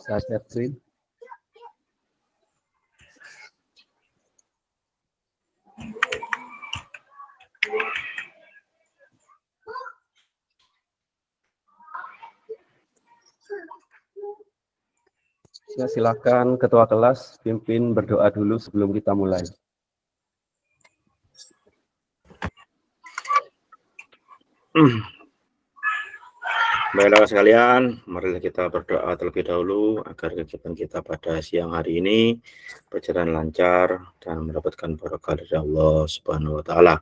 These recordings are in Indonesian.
Saya Catherine. Ya, silakan Ketua Kelas pimpin berdoa dulu sebelum kita mulai. Baiklah sekalian, mari kita berdoa terlebih dahulu agar kegiatan kita pada siang hari ini berjalan lancar dan mendapatkan berkah dari Allah Subhanahu wa taala.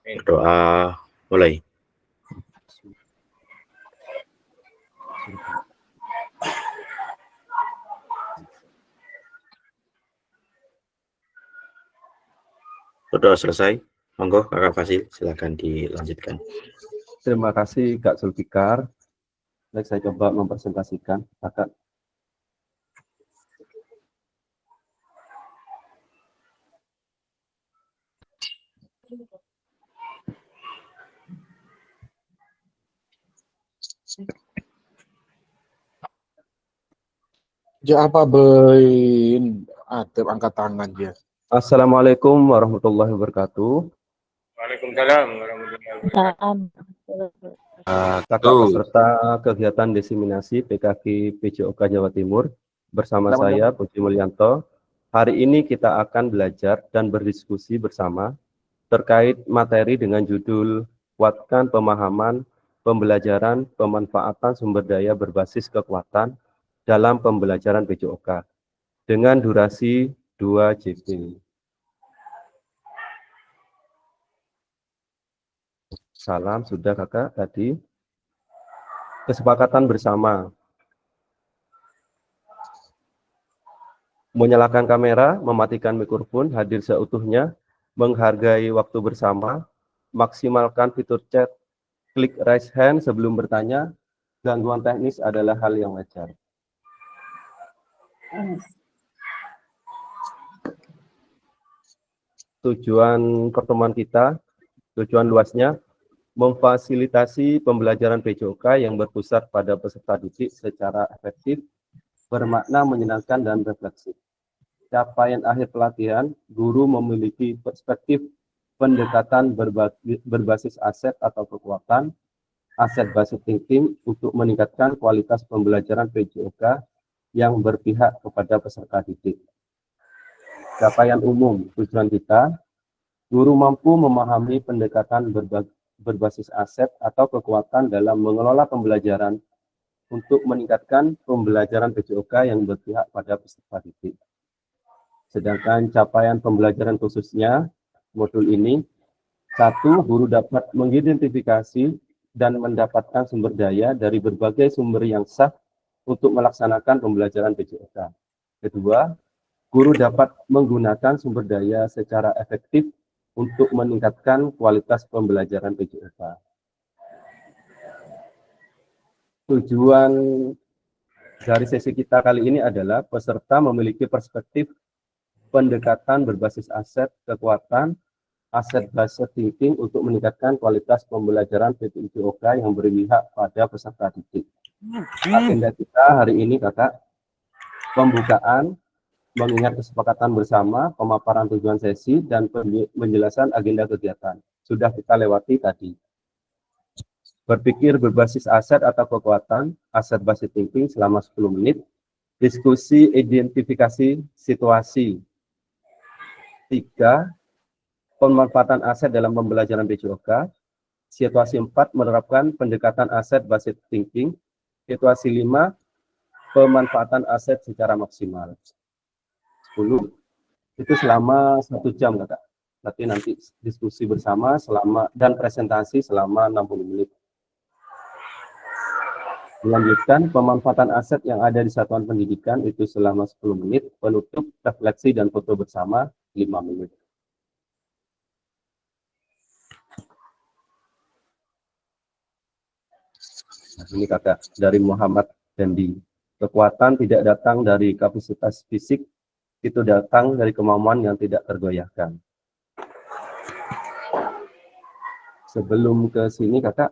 Berdoa mulai. Berdoa selesai. Monggo Kakak Fasil, silakan dilanjutkan. Terima kasih Kak Zulfikar. Baik, saya coba mempresentasikan Kakak. Ya apa bein ada angkat tangan dia. Assalamualaikum warahmatullahi wabarakatuh. Waalaikumsalam warahmatullahi wabarakatuh. Kakak peserta kegiatan diseminasi PKK PJOK Jawa Timur bersama saya Puji Mulyanto. Hari ini kita akan belajar dan berdiskusi bersama terkait materi dengan judul Kuatkan Pemahaman, Pembelajaran, Pemanfaatan Sumber Daya Berbasis Kekuatan dalam Pembelajaran PJOK dengan durasi 2 JP. Salam, sudah Kakak tadi. Kesepakatan bersama. Menyalakan kamera, mematikan mikrofon, hadir seutuhnya, menghargai waktu bersama, maksimalkan fitur chat, klik raise hand sebelum bertanya, gangguan teknis adalah hal yang wajar. Tujuan pertemuan kita, tujuan luasnya, memfasilitasi pembelajaran PJOK yang berpusat pada peserta didik secara efektif, bermakna, menyenangkan, dan refleksif. Capaian akhir pelatihan, guru memiliki perspektif pendekatan berbasis aset atau kekuatan, aset based thinking untuk meningkatkan kualitas pembelajaran PJOK yang berpihak kepada peserta didik. Capaian umum, tujuan kita, guru mampu memahami pendekatan berbasis aset atau kekuatan dalam mengelola pembelajaran untuk meningkatkan pembelajaran PJOK yang berpihak pada peserta didik. Sedangkan capaian pembelajaran khususnya, modul ini, 1. Guru dapat mengidentifikasi dan mendapatkan sumber daya dari berbagai sumber yang sah untuk melaksanakan pembelajaran PJOK. Kedua, guru dapat menggunakan sumber daya secara efektif untuk meningkatkan kualitas pembelajaran PJOK. Tujuan dari sesi kita kali ini adalah peserta memiliki perspektif pendekatan berbasis aset, kekuatan, aset based thinking untuk meningkatkan kualitas pembelajaran PJOK yang berpihak pada peserta didik. Agenda kita hari ini, Kakak, pembukaan, mengingat kesepakatan bersama, pemaparan tujuan sesi, dan penjelasan agenda kegiatan. Sudah kita lewati tadi. Berpikir berbasis aset atau kekuatan, aset based thinking selama 10 menit, diskusi identifikasi situasi. 3. Pemanfaatan aset dalam pembelajaran PJOK. Situasi 4, menerapkan pendekatan aset based thinking. Situasi 5, pemanfaatan aset secara maksimal. 10. Itu selama 1 jam, Kakak. Berarti nanti diskusi bersama dan presentasi selama 60 menit. Melanjutkan, pemanfaatan aset yang ada di satuan pendidikan itu selama 10 menit, penutup, refleksi, dan foto bersama 5 menit. Nah, ini Kakak, dari Muhammad Dendi. Kekuatan tidak datang dari kapasitas fisik, itu datang dari kemampuan yang tidak tergoyahkan. Sebelum ke sini, Kakak,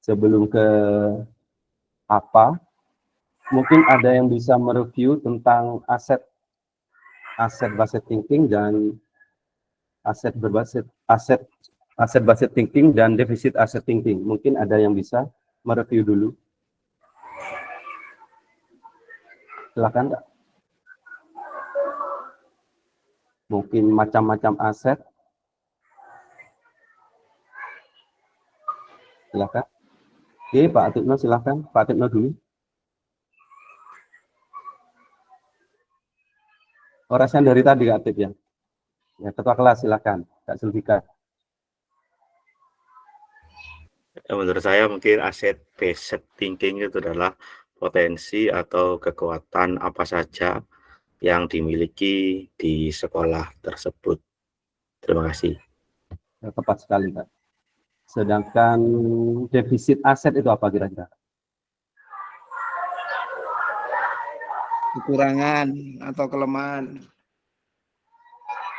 sebelum ke apa, mungkin ada yang bisa mereview tentang aset based thinking dan aset based thinking dan defisit asset thinking. Mungkin ada yang bisa mereview dulu. Silakan, Kak. Mungkin macam-macam aset. Silakan. Oke, Pak Atipno silakan. Pak Atipno dulu. Orasan dari tadi, Kak Atip ya. Ya, ketua kelas silakan, Kak Zulfikar. Menurut saya mungkin aset based thinking itu adalah potensi atau kekuatan apa saja yang dimiliki di sekolah tersebut. Terima kasih. Ya, tepat sekali, Kak. Sedangkan defisit aset itu apa kira-kira? Kekurangan atau kelemahan.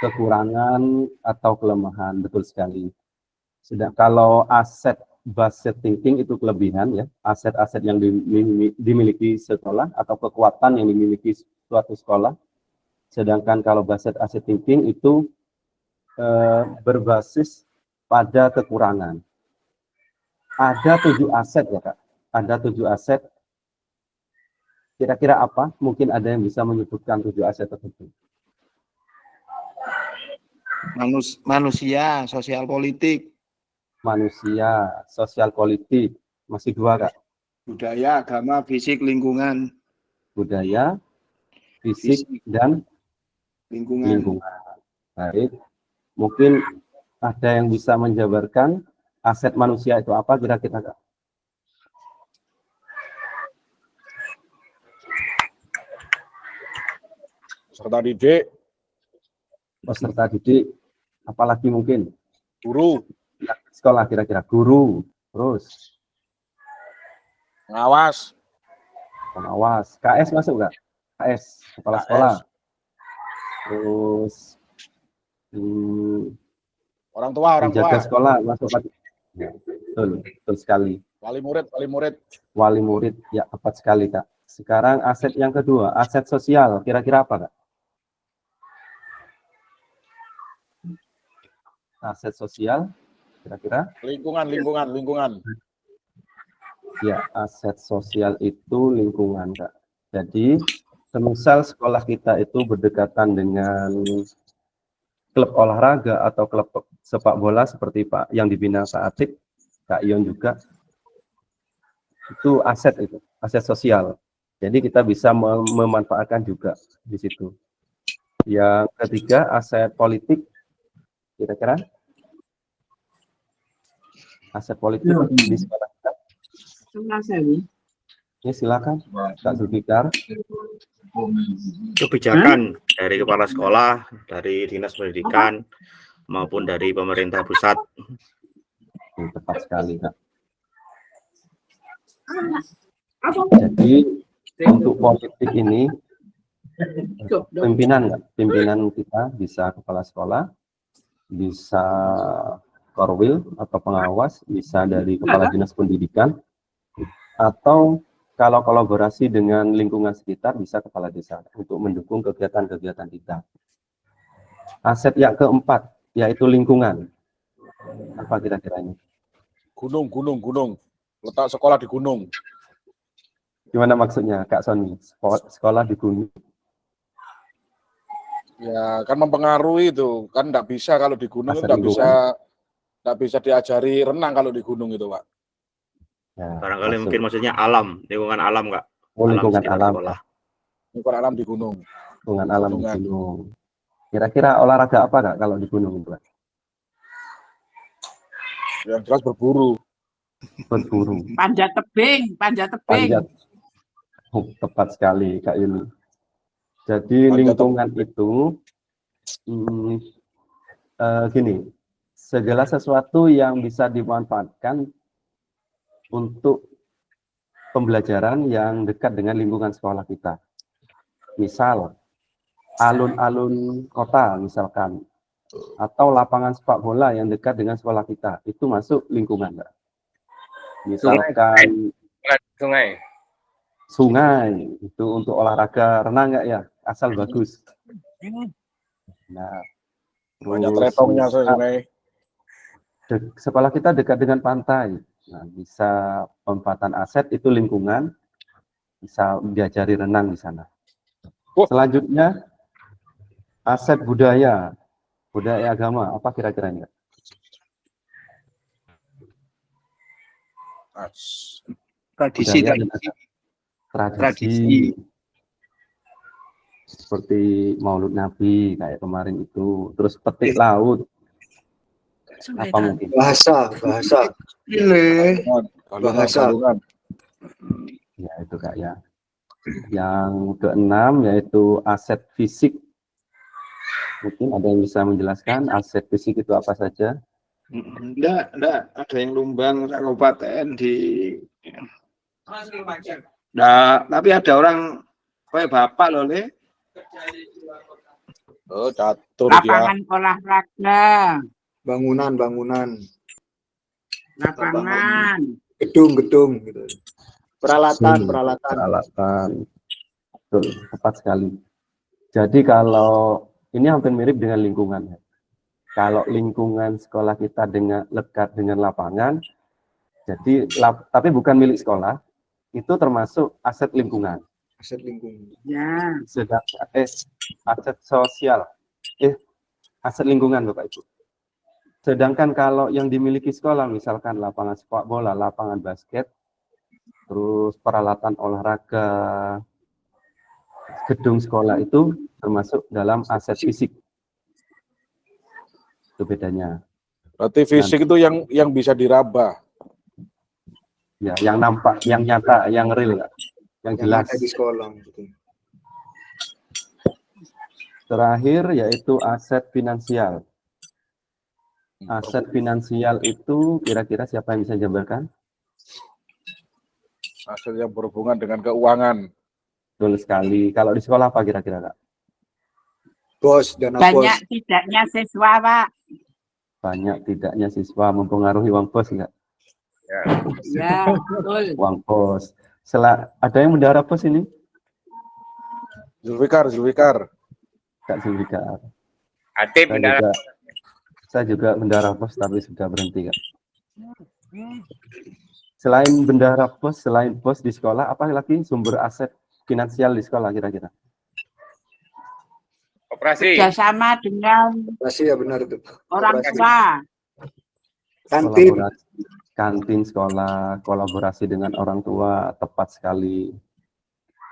Kekurangan atau kelemahan, betul sekali. Sedang kalau aset based thinking itu kelebihan ya, aset-aset yang dimiliki sekolah atau kekuatan yang dimiliki suatu sekolah. Sedangkan kalau based asset thinking itu berbasis pada kekurangan. Ada 7 aset ya, Kak. Ada 7 aset. Kira-kira apa? Mungkin ada yang bisa menyebutkan 7 aset tersebut. Manusia, sosial politik. Manusia, sosial politik. Masih 2, Kak. Budaya, agama, fisik, lingkungan. Budaya, fisik, dan lingkungan. Baik. Mungkin ada yang bisa menjabarkan aset manusia itu apa kira-kira, Kak? Peserta didik, Peserta didik, apalagi mungkin guru, sekolah kira-kira, guru, terus pengawas, KS masuk nggak? KS, kepala sekolah, terus orang tua, penjaga sekolah masuk lagi. Ya, betul sekali. wali murid, ya tepat sekali, Kak. Sekarang aset yang kedua, aset sosial, kira-kira apa, Kak? Aset sosial, kira-kira? Lingkungan. Ya, aset sosial itu lingkungan, Kak. Jadi, semisal sekolah kita itu berdekatan dengan klub olahraga atau klub sepak bola seperti Pak yang dibina Pak Atip, Kak Ion juga, itu aset sosial. Jadi kita bisa memanfaatkan juga di situ. Yang ketiga, aset politik, kira-kira? Aset politik di sekolah kita. Ya, silakan, Kak Zulfikar. Kebijakan dari kepala sekolah, dari dinas pendidikan, maupun dari pemerintah pusat. Tepat sekali, Kak. Jadi untuk politik ini pimpinan kita bisa kepala sekolah, bisa korwil atau pengawas, bisa dari kepala dinas pendidikan, atau kalau kolaborasi dengan lingkungan sekitar bisa kepala desa untuk mendukung kegiatan-kegiatan kita. Aset yang keempat yaitu lingkungan. Apa kira-kira ini? Gunung. Letak sekolah di gunung. Gimana maksudnya, Kak Sony? Sekolah di gunung? Ya, kan mempengaruhi itu. Kan enggak bisa kalau di gunung itu enggak bisa diajari renang kalau di gunung itu, Pak. Ya, barangkali mungkin maksudnya alam, lingkungan alam, Kak. Lingkungan alam. Lingkungan alam di gunung. Lingkungan alam di gunung. Kira-kira olahraga apa, Kak, kalau di gunung itu, Pak? Yang jelas berburu. Panjat tebing. Tepat sekali, Kak Yuni. Jadi lingkungan itu gini, segala sesuatu yang bisa dimanfaatkan untuk pembelajaran yang dekat dengan lingkungan sekolah kita. Misal alun-alun kota misalkan, atau lapangan sepak bola yang dekat dengan sekolah kita, itu masuk lingkungan, Mbak. Misalkan sungai itu untuk olahraga renang nggak ya? Asal bagus. Nah, Banyak terus teretongnya sungai. sekolah kita dekat dengan pantai. Nah, bisa pemanfaatan aset itu lingkungan, bisa diajari renang di sana. Selanjutnya aset budaya agama, apa kira-kira ini? Tradisi, Budaya dan tradisi. Seperti Maulud Nabi kayak kemarin itu, terus petik laut. Apa mungkin? bahasa. Ya itu Kak ya. Yang keenam yaitu aset fisik. Mungkin ada yang bisa menjelaskan aset fisik itu apa saja? Enggak, ada yang lumbang kabupaten di. Nah, tapi ada orang kayak bapak loh, Le. Oh, catur dia. Lapangan olahraga, Bangunan, lapangan. gedung gitu. Peralatan. Betul, tepat sekali. Jadi kalau ini hampir mirip dengan lingkungan. Kalau lingkungan sekolah kita lekat dengan lapangan, jadi tapi bukan milik sekolah, itu termasuk aset lingkungan. Aset lingkungan. Ya. Aset sosial. Aset lingkungan Bapak Ibu. Sedangkan kalau yang dimiliki sekolah, misalkan lapangan sepak bola, lapangan basket, terus peralatan olahraga, gedung sekolah itu termasuk dalam aset fisik. Itu bedanya. Berarti fisik itu yang bisa diraba. Ya, yang nampak, yang nyata, yang real, yang jelas. Ada di sekolah. Gitu. Terakhir yaitu aset finansial. Aset finansial itu kira-kira siapa yang bisa jabarkan? Aset yang berhubungan dengan keuangan. Betul sekali. Kalau di sekolah apa kira-kira Kak? Bos, dana Banyak bos. tidaknya siswa, Pak. Banyak tidaknya siswa mempengaruhi uang bos enggak? Ya, betul. Uang bos. Ada yang bendahara bos ini? Zulfikar. Kak Zulfikar. Atip bendara. Saya juga bendahara bos tapi sudah berhenti Kak. Selain bendahara bos, selain bos di sekolah, apa lagi sumber aset finansial di sekolah kira-kira? Operasi. Kerjasama dengan Pasti ya benar itu. orang Operasi. tua. Kantin. Kantin sekolah, kolaborasi dengan orang tua, tepat sekali.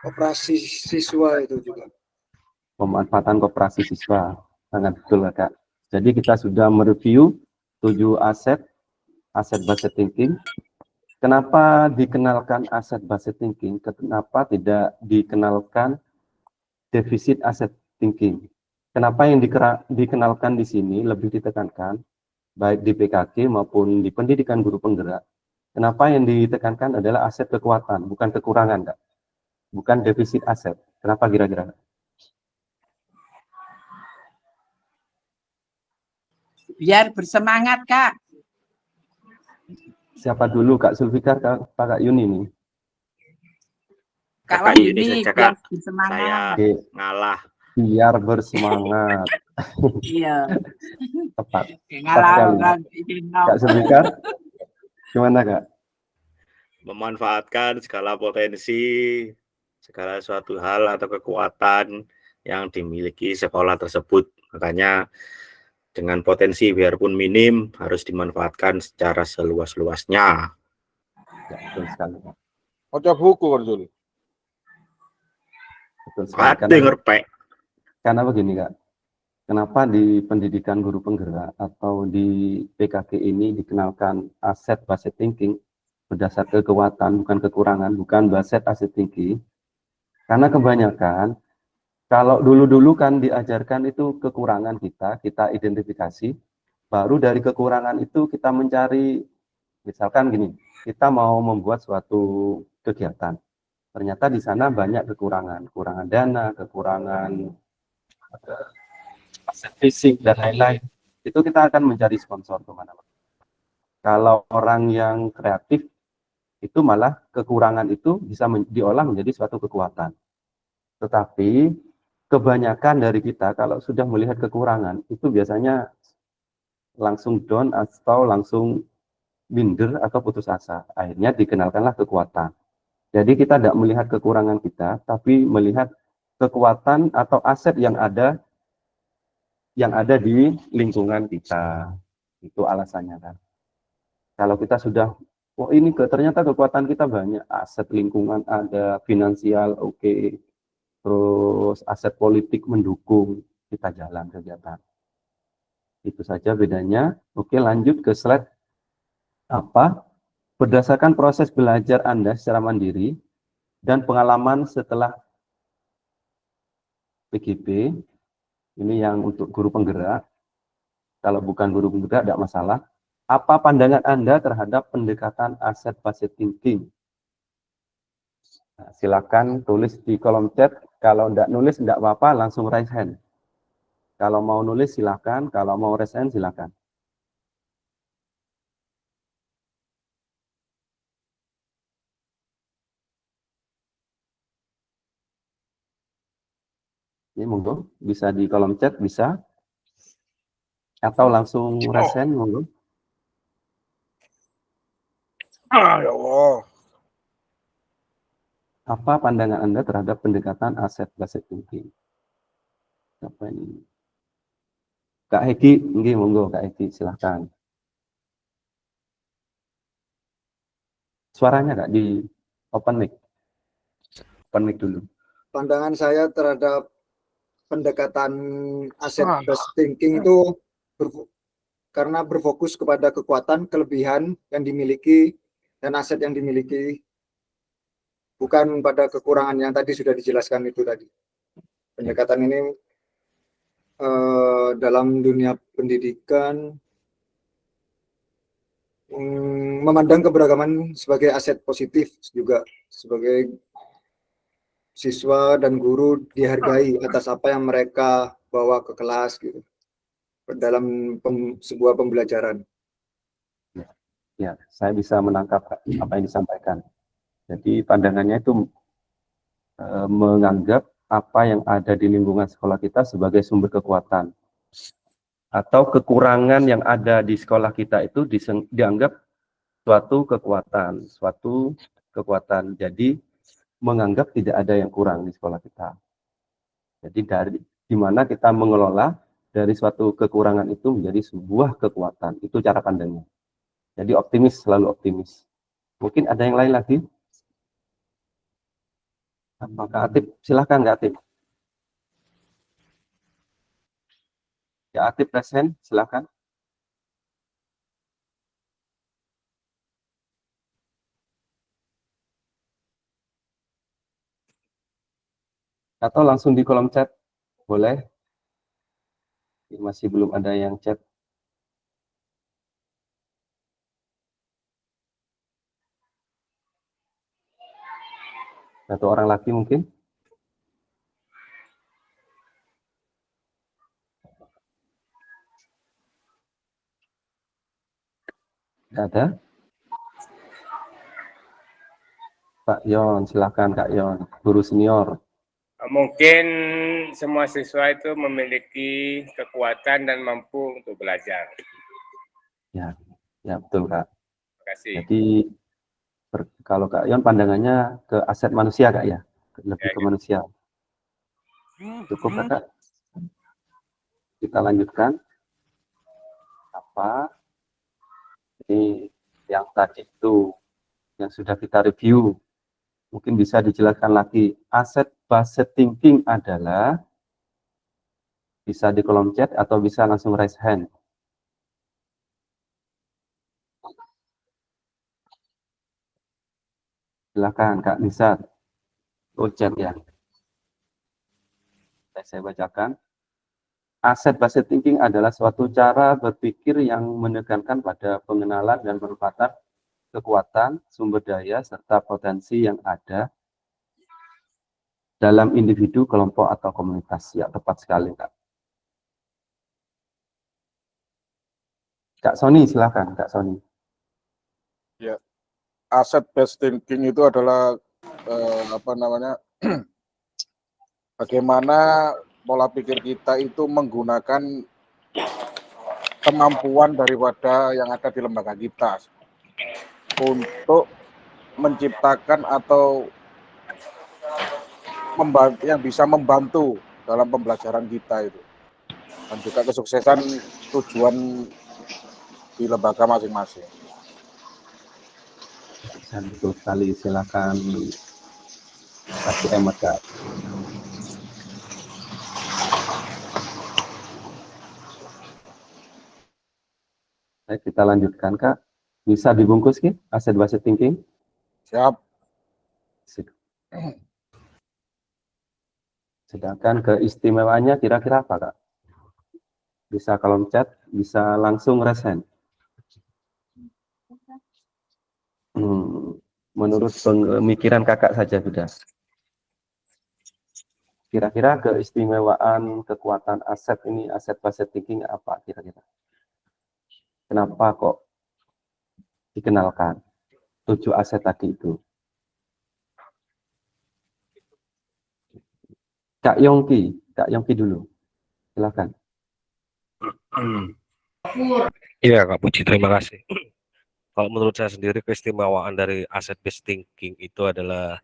Operasi siswa itu juga. Pemanfaatan koperasi siswa, sangat betul Kak. Jadi kita sudah mereview 7 aset based thinking. Kenapa dikenalkan aset based thinking? Kenapa tidak dikenalkan defisit aset thinking? Kenapa yang dikenalkan di sini lebih ditekankan, baik di PKK maupun di pendidikan guru penggerak? Kenapa yang ditekankan adalah aset kekuatan, bukan kekurangan, Kak? Bukan defisit aset. Kenapa kira-kira? Biar bersemangat, Kak. Siapa dulu, Kak Zulfikar, Kak Yuni nih? Kak Yuni, biar bersemangat. Saya ngalah. Biar bersemangat. Iya. Tepat. Ngalah. Kak Zulfikar, gimana Kak? Memanfaatkan segala potensi, segala suatu hal atau kekuatan yang dimiliki sekolah tersebut. Makanya dengan potensi biarpun minim harus dimanfaatkan secara seluas-luasnya. Ya, betul sekali. Baca buku kan, Zul? Betul sekali. Karena begini Kak, kenapa di pendidikan guru penggerak atau di PKK ini dikenalkan aset based thinking berdasar kekuatan, bukan kekurangan, bukan based asset thinking? Karena kebanyakan kalau dulu-dulu kan diajarkan itu kekurangan kita identifikasi, baru dari kekurangan itu kita mencari, misalkan gini, kita mau membuat suatu kegiatan, ternyata di sana banyak kekurangan dana, kekurangan aset fisik dan lain-lain. Itu kita akan mencari sponsor kemana-mana. Kalau orang yang kreatif, itu malah kekurangan itu bisa diolah menjadi suatu kekuatan. Tetapi kebanyakan dari kita kalau sudah melihat kekurangan itu biasanya langsung down atau langsung minder atau putus asa. Akhirnya dikenalkanlah kekuatan. Jadi kita tidak melihat kekurangan kita, tapi melihat kekuatan atau aset yang ada di lingkungan kita. Itu alasannya kan. Kalau kita sudah, oh ini ternyata kekuatan kita banyak, aset lingkungan ada, finansial oke, terus aset politik mendukung, kita jalan kegiatan. Itu saja bedanya. Oke, lanjut ke slide apa? Berdasarkan proses belajar Anda secara mandiri dan pengalaman setelah PGP, ini yang untuk guru penggerak. Kalau bukan guru penggerak tidak masalah. Apa pandangan Anda terhadap pendekatan asset based thinking? Nah, silakan tulis di kolom chat. Kalau tidak nulis tidak apa-apa, langsung raise hand. Kalau mau nulis silakan, kalau mau raise hand silakan. Ini monggo, bisa di kolom chat, bisa. Atau langsung raise hand, monggo. Ya Allah. Apa pandangan Anda terhadap pendekatan asset based thinking? Apa ini? Kak Heki, nggih monggo Kak Heki, silakan. Suaranya Kak di open mic. Open mic dulu. Pandangan saya terhadap pendekatan asset based thinking itu karena berfokus kepada kekuatan, kelebihan yang dimiliki dan aset yang dimiliki, bukan pada kekurangan yang tadi sudah dijelaskan itu tadi. Pendekatan ini dalam dunia pendidikan memandang keberagaman sebagai aset positif juga, sebagai siswa dan guru dihargai atas apa yang mereka bawa ke kelas gitu dalam sebuah pembelajaran. Ya, saya bisa menangkap apa yang disampaikan. Jadi pandangannya itu menganggap apa yang ada di lingkungan sekolah kita sebagai sumber kekuatan. Atau kekurangan yang ada di sekolah kita itu dianggap suatu kekuatan. Jadi menganggap tidak ada yang kurang di sekolah kita. Jadi dari di mana kita mengelola dari suatu kekurangan itu menjadi sebuah kekuatan. Itu cara pandangnya. Jadi optimis, selalu optimis. Mungkin ada yang lain lagi? Kak Atip, silahkan Kak Atip. Ya Atip present, silahkan. Atau langsung di kolom chat, boleh. Masih belum ada yang chat. Satu orang lagi mungkin. Tidak ada. Pak Yon, silakan Kak Yon, guru senior. Mungkin semua siswa itu memiliki kekuatan dan mampu untuk belajar. Ya, ya betul Kak. Terima kasih. Jadi kalau Kak Yon pandangannya ke aset manusia Kak ya, lebih ke manusia. Cukup Kak. Kita lanjutkan. Apa? Ini yang tadi itu yang sudah kita review. Mungkin bisa dijelaskan lagi. Asset based thinking adalah, bisa di kolom chat atau bisa langsung raise hand. Silakan Kak Nisa. Oh chat ya. Saya bacakan. Asset based thinking adalah suatu cara berpikir yang menekankan pada pengenalan dan penempatan kekuatan, sumber daya, serta potensi yang ada dalam individu, kelompok, atau komunitas. Ya, tepat sekali, Kak. Kak Sony, silakan, Kak Sony. Ya. Asset based thinking itu adalah bagaimana pola pikir kita itu menggunakan kemampuan daripada yang ada di lembaga kita untuk menciptakan atau yang bisa membantu dalam pembelajaran kita itu, dan juga kesuksesan tujuan di lembaga masing-masing. Betul sekali, silakan kasih emat Kak. Baik, kita lanjutkan Kak. Bisa dibungkus Ki, asset based thinking? Siap. Sedangkan keistimewaannya kira-kira apa Kak? Bisa kolom chat, bisa langsung resen. Menurut pemikiran Kakak saja sudah. Kira-kira keistimewaan kekuatan aset ini, aset based thinking apa kira-kira? Kenapa kok dikenalkan 7 aset tadi itu? Kak Yongki dulu, silakan. Iya Kak Puji, terima kasih. Kalau menurut saya sendiri keistimewaan dari asset based thinking itu adalah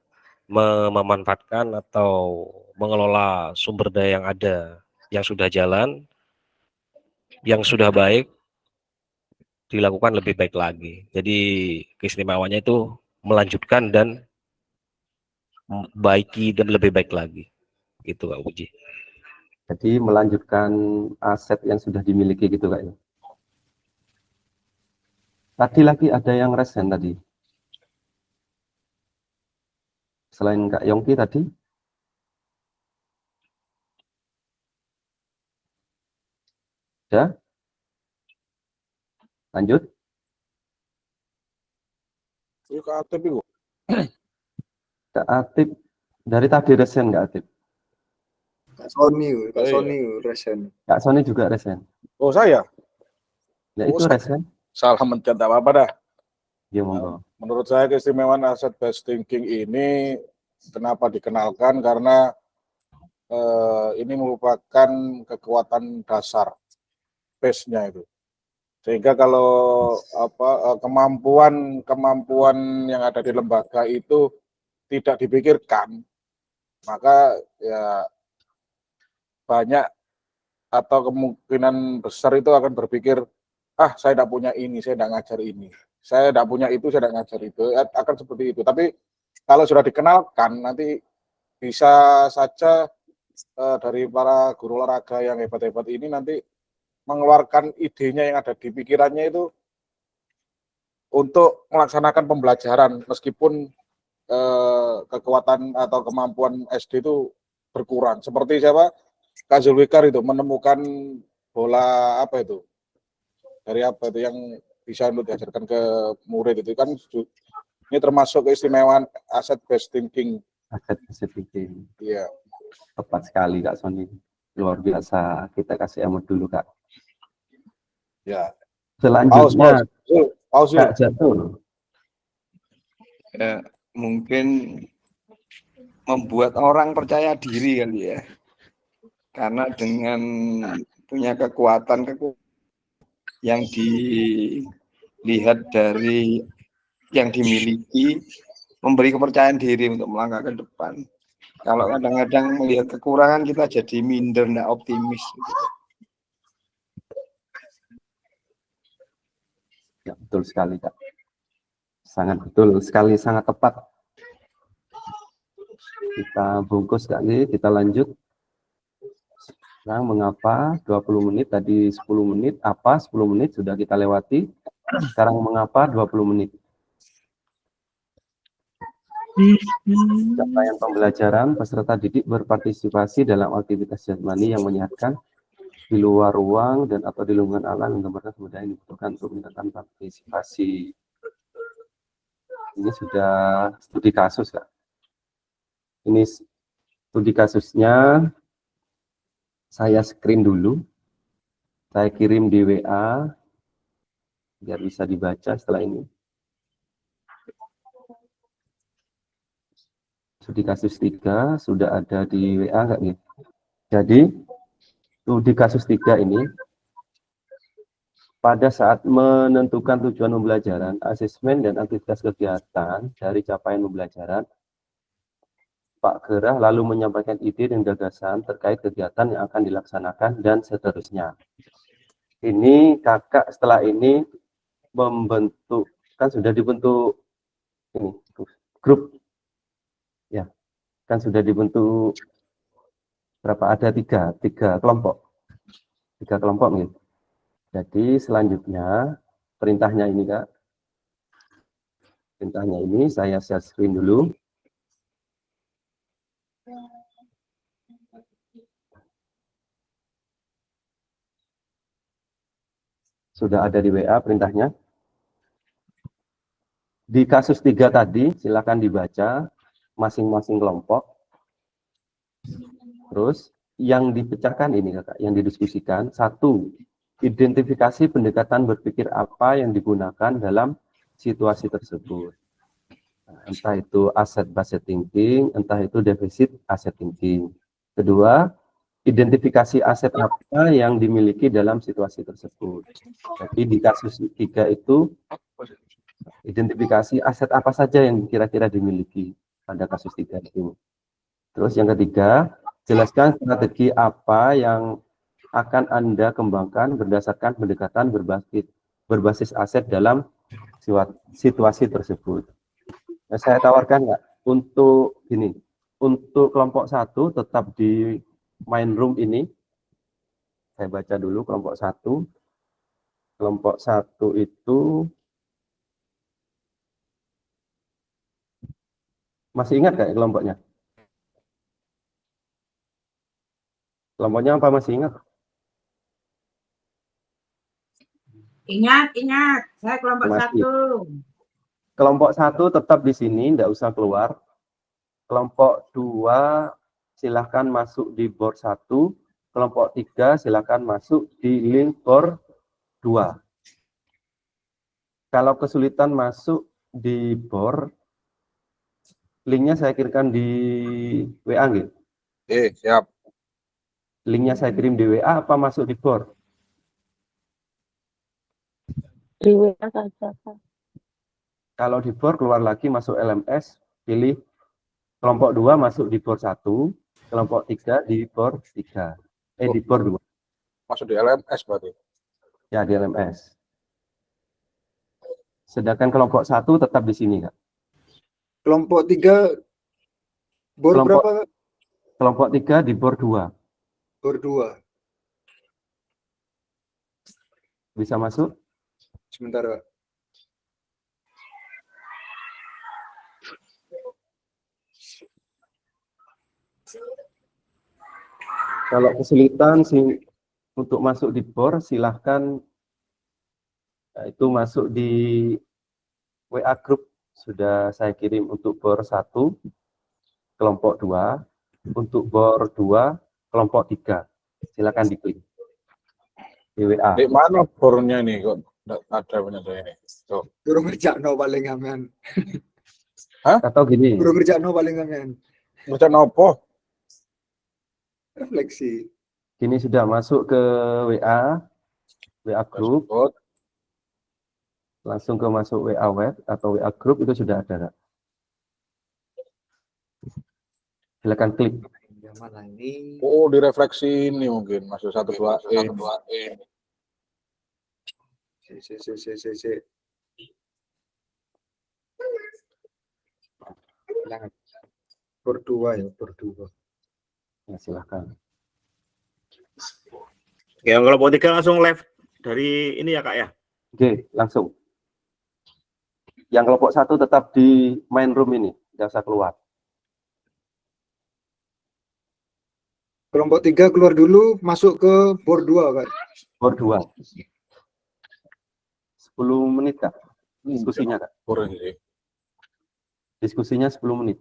memanfaatkan atau mengelola sumber daya yang ada, yang sudah jalan, yang sudah baik, dilakukan lebih baik lagi. Jadi keistimewaannya itu melanjutkan dan baiki dan lebih baik lagi. Gitu Kak Puji. Jadi melanjutkan aset yang sudah dimiliki gitu Kak ya. Tadi lagi ada yang resen tadi. Selain Kak Yongki tadi. Ya. Lanjut. Kak Atip itu. Kak Atip, dari tadi resen Kak Atip. Kak Sony resen. Kak Sony juga resen. Oh saya? Ya itu resen. Salah mencet, tak apa-apa dah. Ya monggo. Menurut saya keistimewaan asset based thinking ini kenapa dikenalkan, karena ini merupakan kekuatan dasar base-nya itu. Sehingga kalau kemampuan yang ada di lembaga itu tidak dipikirkan, maka ya banyak atau kemungkinan besar itu akan berpikir, saya tidak punya ini, saya tidak ngajar ini, saya tidak punya itu, saya tidak ngajar itu, akan seperti itu. Tapi kalau sudah dikenalkan, nanti bisa saja dari para guru olahraga yang hebat-hebat ini nanti mengeluarkan idenya yang ada di pikirannya itu untuk melaksanakan pembelajaran, meskipun kekuatan atau kemampuan SD itu berkurang. Seperti siapa? Kak Zulfikar itu menemukan bola yang bisa untuk diajarkan ke murid itu kan, ini termasuk keistimewaan asset based thinking. Asset based thinking. Iya. Tepat sekali Kak Sony. Luar biasa. Kita kasih emot dulu Kak. Ya. Selanjutnya Kak Jatul. Ya, mungkin membuat orang percaya diri kali ya. Karena dengan punya kekuatan yang dilihat dari yang dimiliki, memberi kepercayaan diri untuk melangkah ke depan. Kalau kadang-kadang melihat kekurangan, kita jadi minder, tidak optimis. Ya, betul sekali Kak. Sangat betul sekali, sangat tepat. Kita bungkus Kak, kita lanjut. Sekarang mengapa 20 menit, tadi 10 menit, apa 10 menit sudah kita lewati, sekarang mengapa 20 menit. Capaian pembelajaran, peserta didik berpartisipasi dalam aktivitas jasmani yang menyehatkan di luar ruang dan atau di lingkungan alam, menggambarkan kemudahan yang dibutuhkan untuk meningkatkan partisipasi. Ini sudah studi kasus Kak. Ini studi kasusnya. Saya screen dulu, saya kirim di WA, biar bisa dibaca setelah ini. Di kasus 3 sudah ada di WA nggak nih? Jadi di kasus 3 ini pada saat menentukan tujuan pembelajaran, asesmen dan aktivitas kegiatan dari capaian pembelajaran, Pak Gerah lalu menyampaikan ide dan gagasan terkait kegiatan yang akan dilaksanakan dan seterusnya. Ini kakak setelah ini membentuk, kan sudah dibentuk ini grup, ya kan sudah dibentuk berapa, ada tiga kelompok nih. Jadi selanjutnya perintahnya ini Kak, perintahnya ini saya share screen dulu. Sudah ada di WA perintahnya. Di kasus 3 tadi silakan dibaca masing-masing kelompok. Terus yang dipecahkan ini Kakak, yang didiskusikan, 1, identifikasi pendekatan berpikir apa yang digunakan dalam situasi tersebut. Entah itu asset based thinking, entah itu defisit asset thinking. Kedua, identifikasi aset apa yang dimiliki dalam situasi tersebut. Jadi di kasus 3 itu identifikasi aset apa saja yang kira-kira dimiliki pada kasus 3 itu. Terus yang ketiga, jelaskan strategi apa yang akan Anda kembangkan berdasarkan pendekatan berbasis aset dalam situasi tersebut. Nah, saya tawarkan nggak untuk ini, untuk kelompok 1 tetap di main room ini. Saya baca dulu kelompok 1. Kelompok 1 itu masih ingat nggak kelompoknya? Kelompoknya apa, masih ingat? Ingat. Saya kelompok Masih. 1. Kelompok 1 tetap di sini, tidak usah keluar. Kelompok 2 silahkan masuk di board 1. Kelompok 3 silahkan masuk di link board 2. Kalau kesulitan masuk di board, linknya saya kirimkan di WA gitu. Siap. Linknya saya kirim di WA apa masuk di board? Di WA saja, Pak. Kalau di board keluar lagi, masuk LMS, pilih kelompok 2 masuk di board 1, kelompok 3 di board 3. Di board 2. Masuk di LMS berarti. Ya, di LMS. Sedangkan kelompok 1 tetap di sini, Kak. Kelompok 3 board berapa? Kelompok 3 di board 2. Board 2. Bisa masuk? Sebentar, Pak. Kalau kesulitan sih untuk masuk di board, silahkan itu masuk di WA group. Sudah saya kirim untuk board 1, kelompok 2, untuk board 2, kelompok 3. Silakan diklik di WA. Di mana bornya ini kok ada penyelesaian ini? Tuh. Turun kerja no paling aman. Hah? Atau gini. Turun kerja no paling aman. Kerja nopo? Refleksi. Kini sudah masuk ke WA group. Langsung ke masuk WA web atau WA group itu sudah ada, Kak. Silakan klik. Oh, direfleksi ini mungkin masuk 1, 2, Berdua ya, berdua. Ya, silakan. Oke, yang kelompok 3 langsung live dari ini ya Kak ya? Oke, langsung. Yang kelompok 1 tetap di main room ini, tidak usah keluar. Kelompok 3 keluar dulu, masuk ke board 2, Kak. Board 2. 10 menit, Kak. Diskusinya, Kak. Diskusinya 10 menit.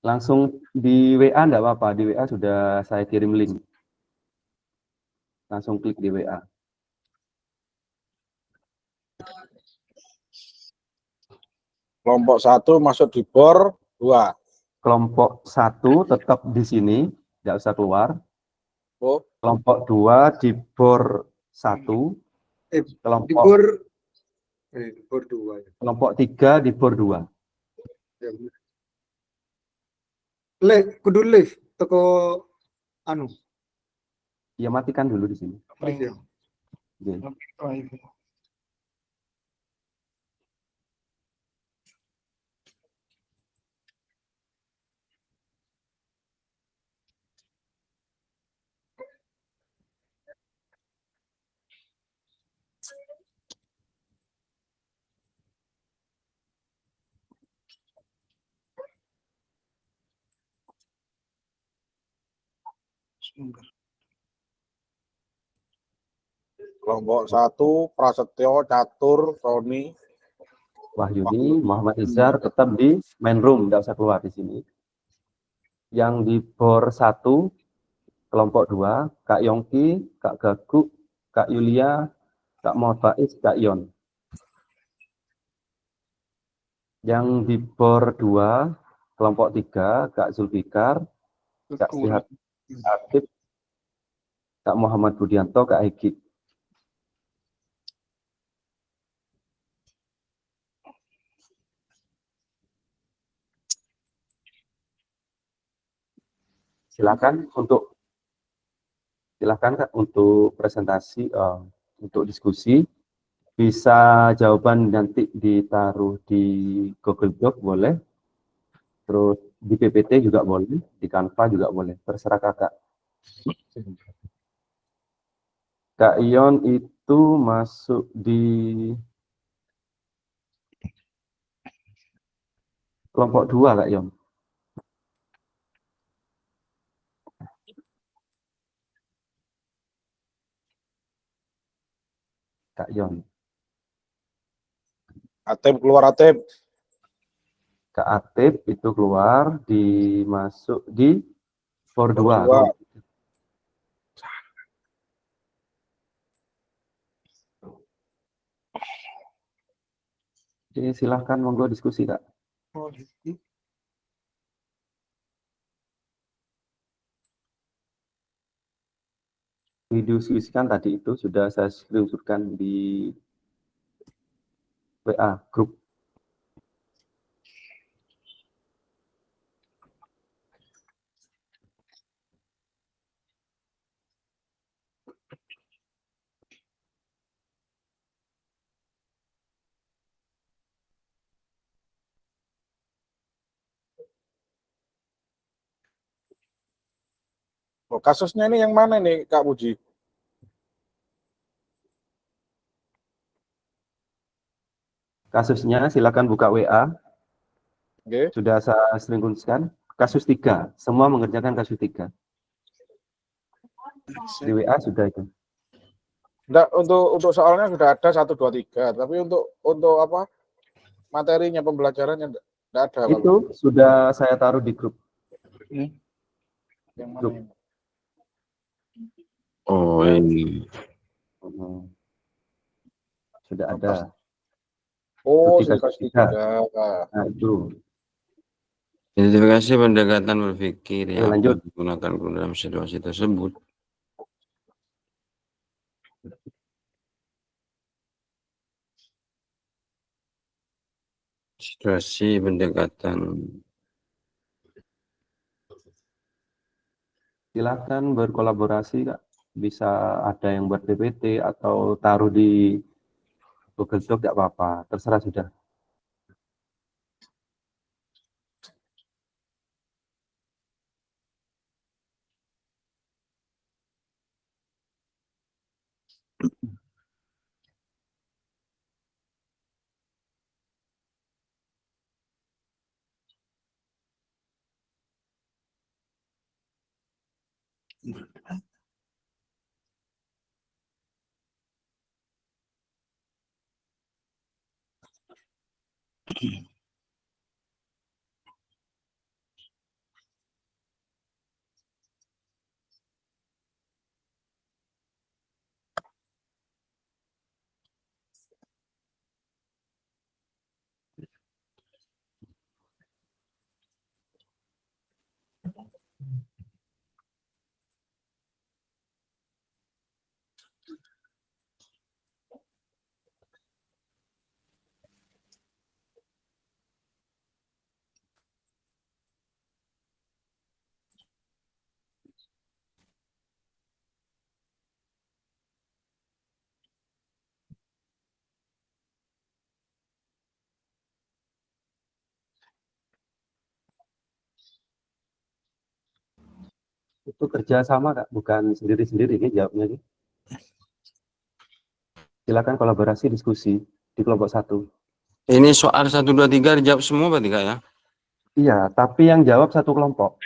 Langsung di WA enggak apa-apa, di WA sudah saya kirim link. Langsung klik di WA. Kelompok 1 masuk di bor 2. Kelompok 1 tetap di sini, tidak usah keluar. Oh, Kelompok 2 di bor 1. Di Kelompok bor 2 ya. kelompok 3 di bor 2. Ya, bener. Kudu live teko anu Ya matikan dulu di sini. live ya. Oke. kelompok 1 Prasetyo, Catur, Sony. Wahyuni, Muhammad Izhar tetap di main room, tidak usah keluar di sini. Yang di bor 1, kelompok 2, Kak Yongki, Kak Gaguk, Kak Yulia, Kak Muhammad Faiz, Kak Yon. Yang di bor 2, kelompok 3, Kak Zulfikar, Kak Sihat Aktif, Kak Muhammad Budianto, Kak Egi. Silakan Kak untuk presentasi, untuk diskusi. Bisa jawaban nanti ditaruh di Google Doc boleh, terus di PPT juga boleh, di Canva juga boleh, terserah kakak. Kak Ion itu masuk di kelompok 2 Kak Ion. Kak Ion. Atep keluar Atep. Kak Atip itu keluar, dimasuk di bor 2. Jadi silahkan monggo diskusi Kak. Didiskusikan tadi itu sudah saya screenshotkan di WA grup. Oh, kasusnya ini yang mana nih Kak Puji? Kasusnya silakan buka WA. Okay. Sudah saya screenshotkan. Kasus 3, semua mengerjakan kasus 3. Di WA sudah itu. Enggak, untuk soalnya sudah ada 1, 2, 3, tapi untuk apa materinya pembelajarannya enggak ada. Itu sudah saya taruh di grup. Yang mana Grup. ini? Oh ini. Sudah ada. Oh, Studi kasus 3. Nah, itu. Identifikasi pendekatan berpikir yang lanjut. digunakan dalam situasi tersebut. Situasi pendekatan. Silakan berkolaborasi Kak. Bisa ada yang buat PPT atau taruh di Google Doc tidak apa-apa, terserah sudah. Itu kerja sama Kak, bukan sendiri-sendiri nih jawabnya nih. Silakan kolaborasi diskusi di kelompok 1. Ini soal 1, 2, 3 dijawab semua berarti Kak ya? Iya, tapi yang jawab satu kelompok.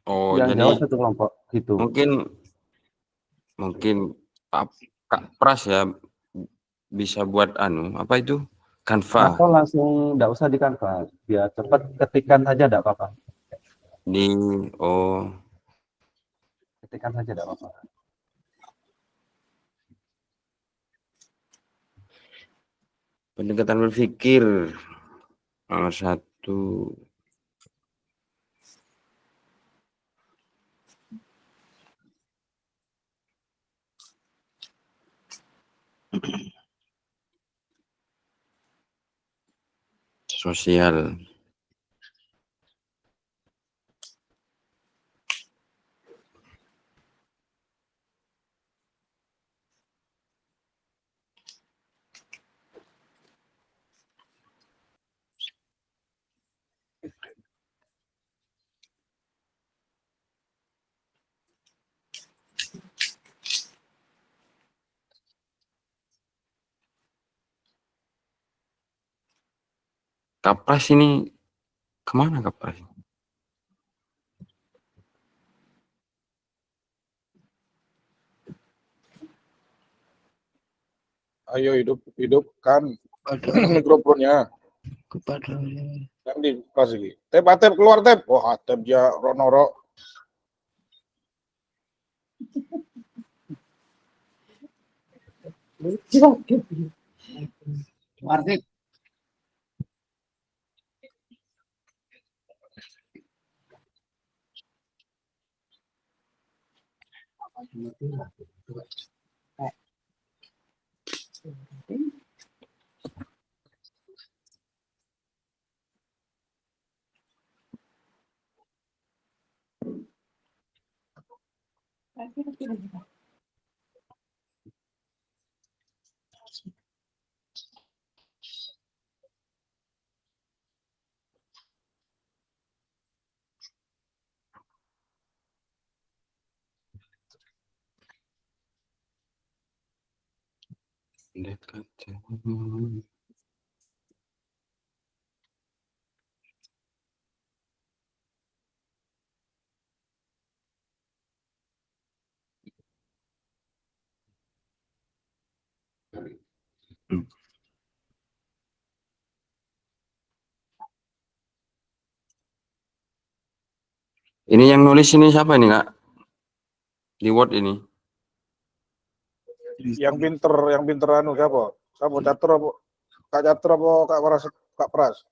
Oh, Yang jadi jawab satu kelompok gitu. mungkin Kak Pras ya bisa buat apa itu? Canva Atau langsung enggak usah di Canva, biar cepat ketikkan saja enggak apa-apa. Ketikkan saja enggak apa-apa. pendekatan berpikir nomor 1. Sosial. Kapras ini kemana Kapras? Ayo hidupkan mikrofonnya. Yang di pas lagi. Tep keluar tep. Wah, tep ya ronoro. Warteg. Ini yang nulis ini siapa ini Kak? Di Word ini. Yang pinter anu siapa? Siapa Catur apa? Kak Catur apa Kak Pras?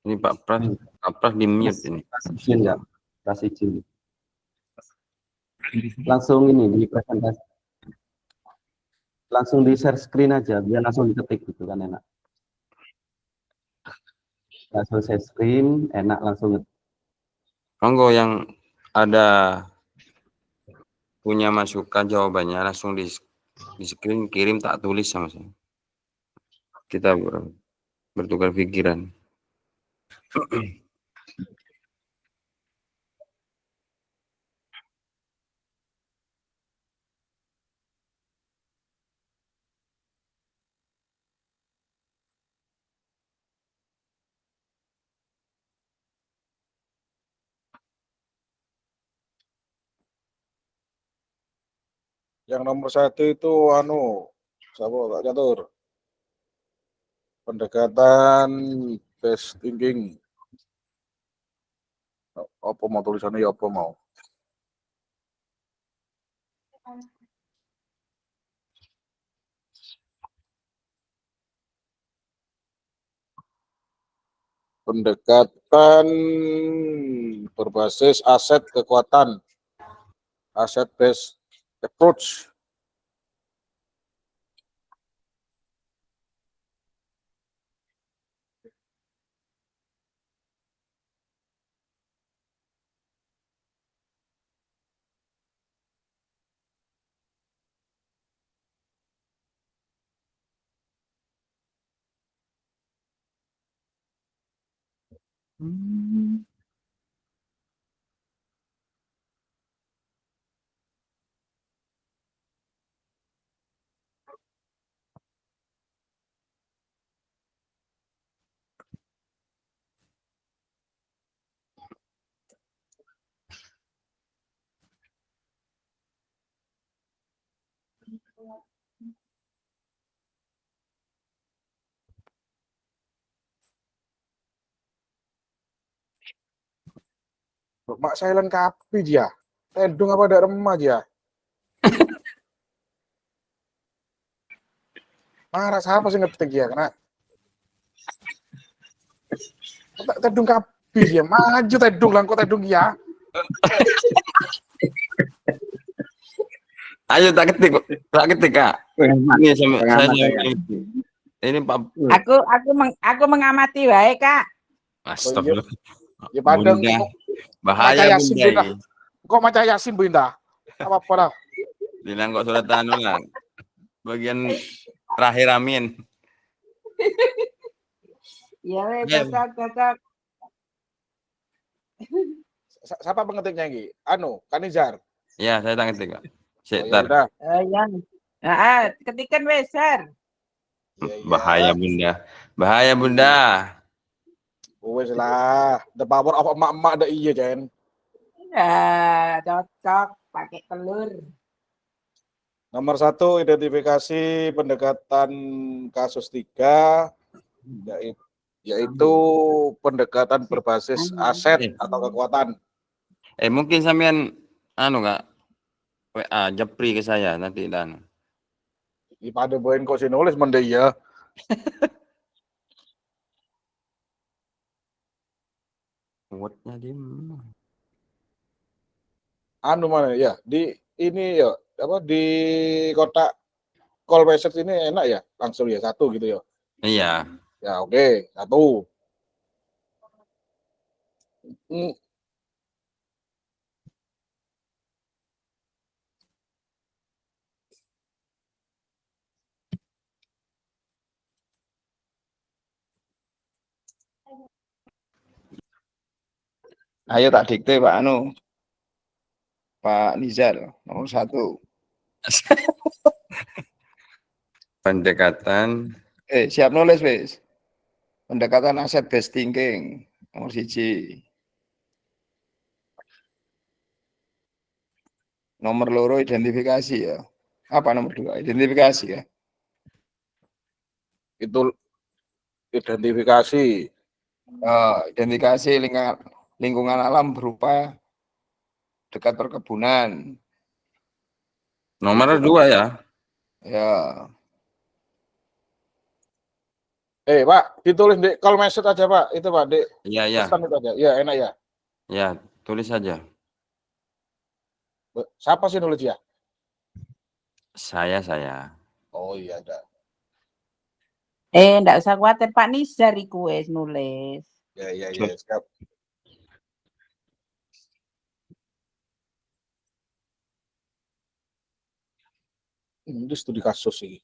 Ini Pak Pras di mute ini. Izin ya, kasih izin. Langsung ini di presentasi. Langsung di share screen aja, biar langsung diketik gitu kan enak. Langsung share screen, enak langsung. Monggo yang ada punya masukan jawabannya langsung di screen kirim tak tulis sama saya. Kita bertukar pikiran. Yang nomor 1 itu anu siapa Kak Catur? Pendekatan best thinking. Apa mau tulisannya ya apa mau? Pendekatan berbasis aset kekuatan. Asset based approach. Mak silent kapi dia. Tendung apa ada remah dia? Marah siapa sih ngetik dia kena? Tendung kapi dia. Maju tendung lang kok tendung ya. Ayo tak ketik Kak. Ini saya ini Pak. Aku mengamati wae, Kak. Astagfirullah. Ya padang Bunda. Bahaya Yasin, Bunda. Kok maca Yasin Bunda? Apa lah? Bilang kok surat anu lah. Bagian terakhir amin. Ya, cocok. Siapa pengetiknya ini? Anu, Kanizar. Ya, saya tak ketik Kak. Ya Setar. udah. Ketikan weser. Bahaya Bunda. Bahaya Bunda. Wes lah, the power of emak-emak ada iya, Jen. Ya, cocok pakai telur. Nomor 1, identifikasi pendekatan kasus 3, yaitu pendekatan berbasis aset atau kekuatan. Mungkin sampean anu Kak, WA japri ke saya nanti dan. Pada boen kok si nulis mende ya. Wordnya di Anu mana ya? Di ini ya, apa di kotak call message ini enak ya? Langsung ya 1 gitu ya. Iya. Ya oke, 1. Ayo tak dikte Pak Anu. Pak Nizar, nomor 1. Pendekatan. Siap nulis wis. Pendekatan aset based thinking, nomor 1. Nomor 2 identifikasi ya. Apa nomor 2? Identifikasi ya. Itu identifikasi. Identifikasi lingkungan alam berupa dekat perkebunan. Nomor 2 ya. Ya. Pak, ditulis di call message aja Pak. Itu Pak, di Iya. pesan itu aja. Ya, enak ya. Ya, tulis saja. Siapa sih nulis ya? Saya. Oh iya, ada. Enggak usah khawatir Pak Nizar iku wis nulis. Ya, siap. Ini studi kasus sih.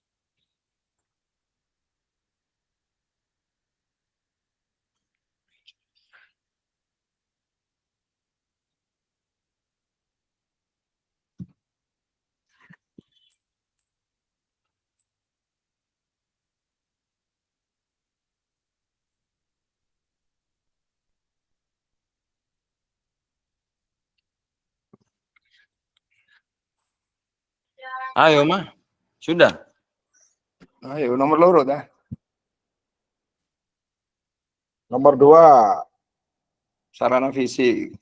Ayo mah. Sudah. Ayo nomor 2 dah. Nomor 2. Sarana fisik.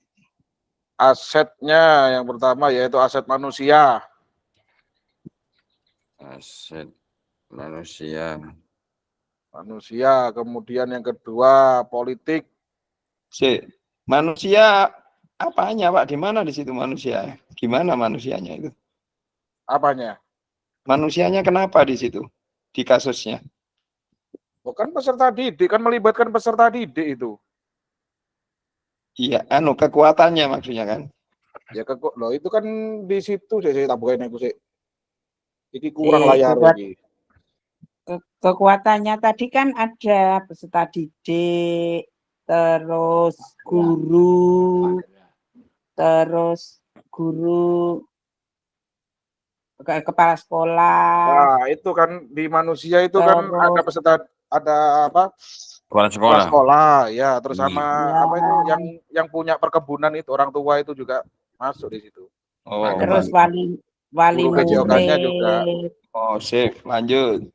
Asetnya yang pertama yaitu aset manusia. Aset manusia. Kemudian yang kedua politik. Manusia apanya Pak? Di mana di situ manusia? Gimana manusianya itu? Apanya? Manusianya kenapa di situ? Di kasusnya. Bukan peserta didik, kan melibatkan peserta didik itu. Iya, kekuatannya maksudnya kan. Ya loh itu kan di situ saya tak bukain aku sih. Ini kurang layar lagi. Kekuatannya tadi kan ada peserta didik, terus guru, kepala sekolah. Nah, itu kan di manusia itu kan ada peserta, ada apa? Kepala sekolah, ya. Terus sama apa itu yang punya perkebunan itu orang tua itu juga masuk di situ. Oh. Terus wali murid juga. Oh, sip, lanjut.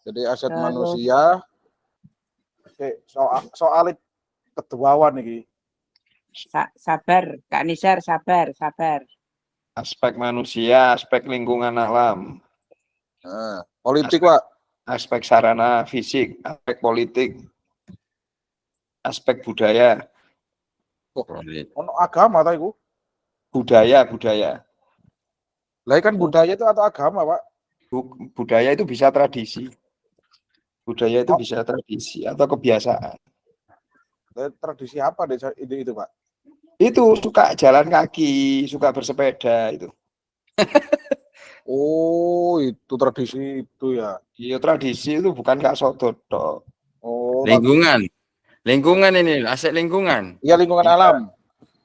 Jadi aset Terus. manusia. Soal keduawan nih. Sabar, Kak Nizar, sabar. Aspek manusia, aspek lingkungan alam, Politik, Pak. aspek sarana fisik, aspek politik, aspek budaya. Ono agama ta iku? Budaya. Lah kan budaya itu atau agama, Pak? Budaya itu bisa tradisi. Budaya itu bisa tradisi atau kebiasaan. Tradisi apa deh itu, Pak? Itu suka jalan kaki, suka bersepeda itu. Oh, itu tradisi itu ya. Iya, tradisi itu bukan Kak Soto. Oh, Lingkungan ini, aset lingkungan. iya lingkungan alam.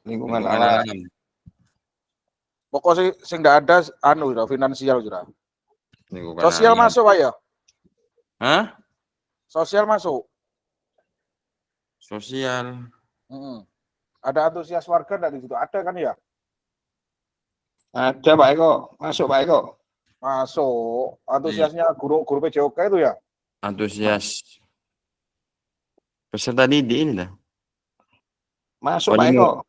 Lingkungan alam. Pokoknya sing nggak ada finansial sudah. Lingkungan Sosial alam. masuk, Pak ya? Hah? Sosial masuk. Sosial. Ada antusias warga dari situ. Ada kan ya? Ada Pak Eko, masuk Pak Eko. Masuk. Antusiasnya guru PJOK itu ya? Antusias. Peserta didik ini dah. Masuk Pak Eko.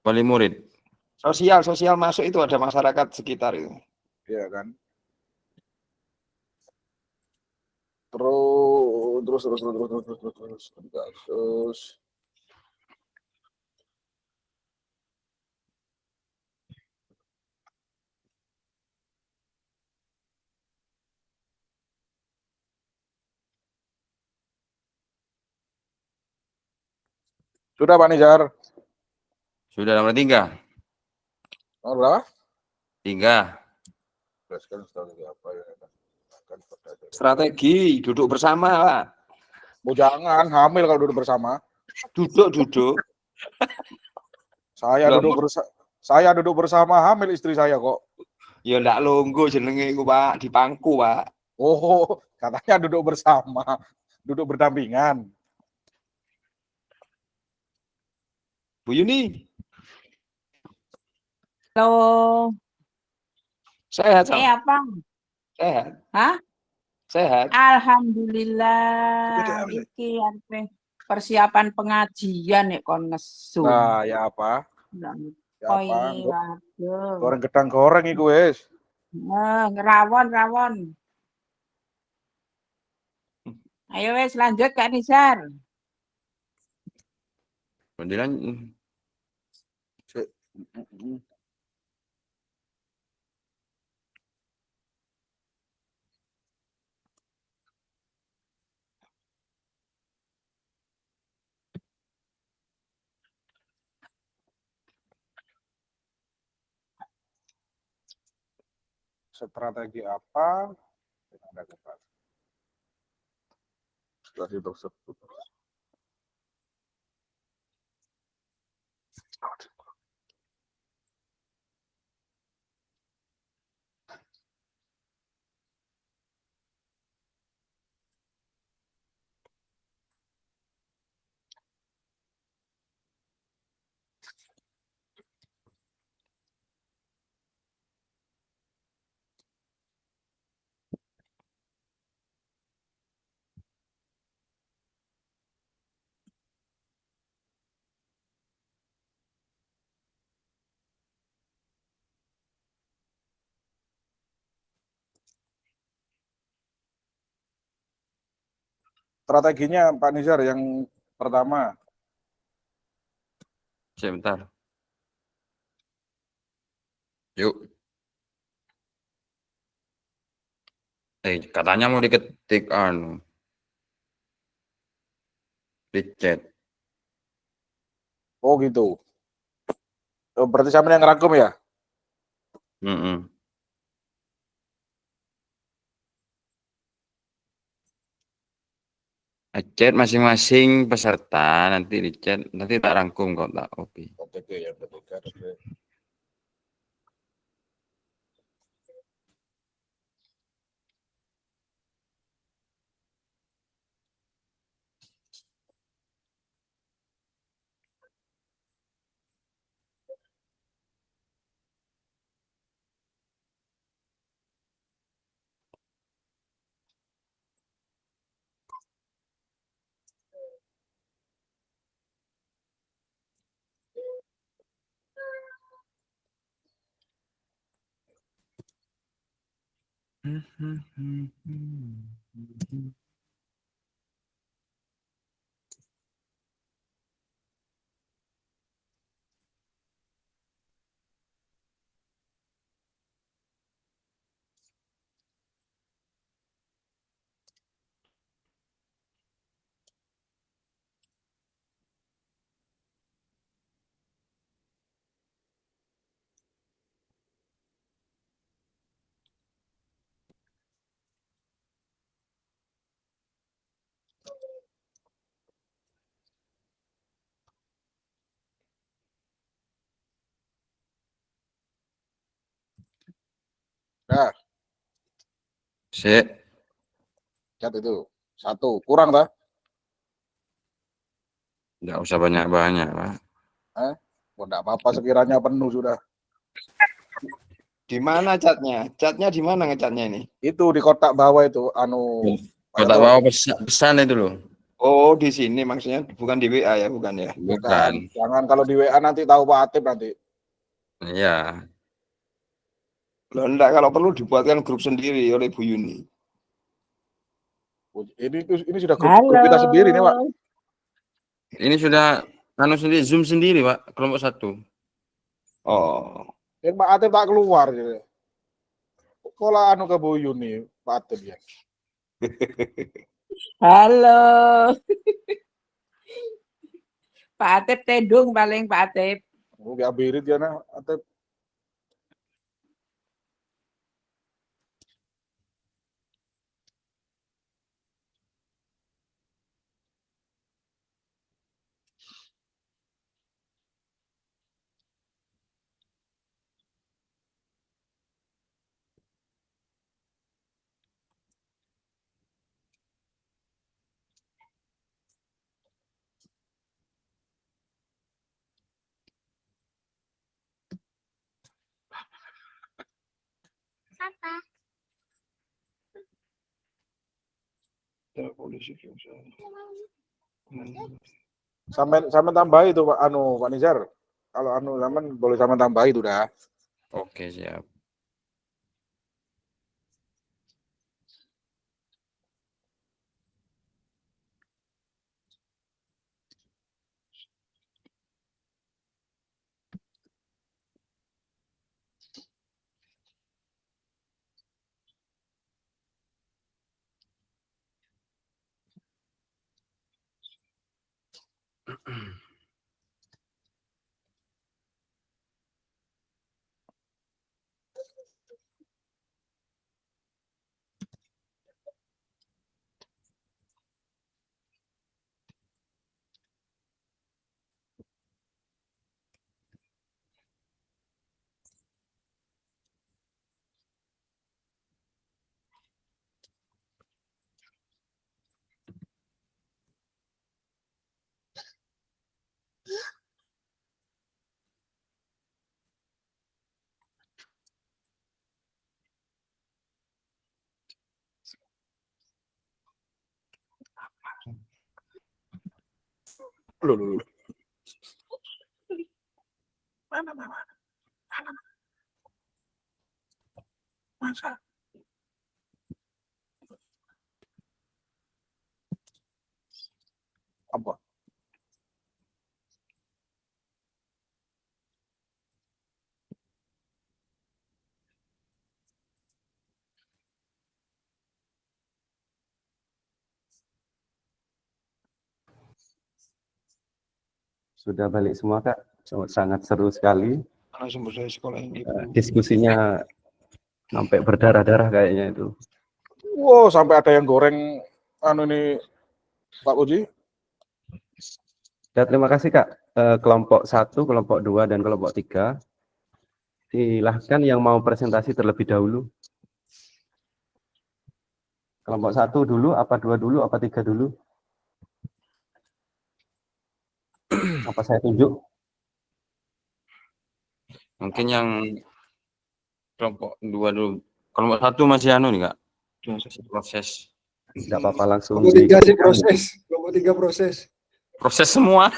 Wali murid. Sosial masuk itu ada masyarakat sekitar itu. Iya kan? Terus. Sudah Pak Nizar. Sudah nomor 3. Nomor berapa? 3. Strategi duduk bersama Pak. Oh, jangan hamil kalau duduk bersama. Duduk. Saya duduk bersama hamil istri saya kok. Ya ndak longgo jenenge iku Pak, di pangku Pak. Oh, katanya duduk bersama, duduk berdampingan. Bu Yuni. Halo. Sehat, apa? Sehat. Hah? Sehat. Alhamdulillah. Iki persiapan pengajian nek kon nesu. Nah, ya apa? Ya apa? Goreng gedang goreng iku wis. Rawon. Ayo wis lanjut Kak Nizar. Kemudian strategi apa? Strategi tersebut. Strateginya Pak Nizar yang pertama. sebentar. Yuk. Katanya mau diketik di chat. Oh gitu. Berarti sama yang ngerangkum ya? Chat masing-masing peserta nanti di chat, nanti tak rangkum kok tak copy. Oke, ya betul. Nah, Sik. cat itu. Satu. Kurang, tak? Enggak usah banyak-banyak, Pak. Oh, enggak apa-apa sekiranya penuh sudah. Di mana catnya? Catnya di mana ngecatnya ini? Itu di kotak bawah itu, anu. Kotak bawah pesan itu loh. Oh, di sini maksudnya bukan di WA ya, bukan ya? Bukan. Jangan kalau di WA nanti tahu Pak Atip nanti. Iya. Loh, enggak, kalau perlu dibuatkan grup sendiri oleh Bu Yuni. Ini sudah grup kita sendiri nih, Pak. Ini sudah anu sendiri, Zoom sendiri, Pak, kelompok 1. Oh. Ini Pak Atip tak keluar gitu. Kalau anu ke Bu Yuni, Pak Atip ya. Halo. Pak Atip tedung paling Pak Atip. Oh, gak birit ya nah, Atip. Sampai tambah itu Pak anu Pak Nizar. Kalau anu zaman boleh sampai tambah itu dah. Oke, siap. Loh. Mana? Masa? Apa? Sudah balik semua Kak, sangat seru sekali. Langsung selesai sekolah ini. Diskusinya sampai berdarah-darah kayaknya itu. Wow, sampai ada yang goreng anu ini Pak Uji. Ya, terima kasih Kak. Kelompok 1, kelompok 2, dan kelompok 3. Silahkan yang mau presentasi terlebih dahulu. Kelompok 1 dulu, apa 2 dulu, apa 3 dulu? Apa saya tunjuk? Mungkin yang kelompok 2 dulu. Kelompok 1 masih anu nih, Kak. Proses. Tidak apa-apa, langsung Kelompok 3 sih proses. Kelompok 3 proses. Proses semua.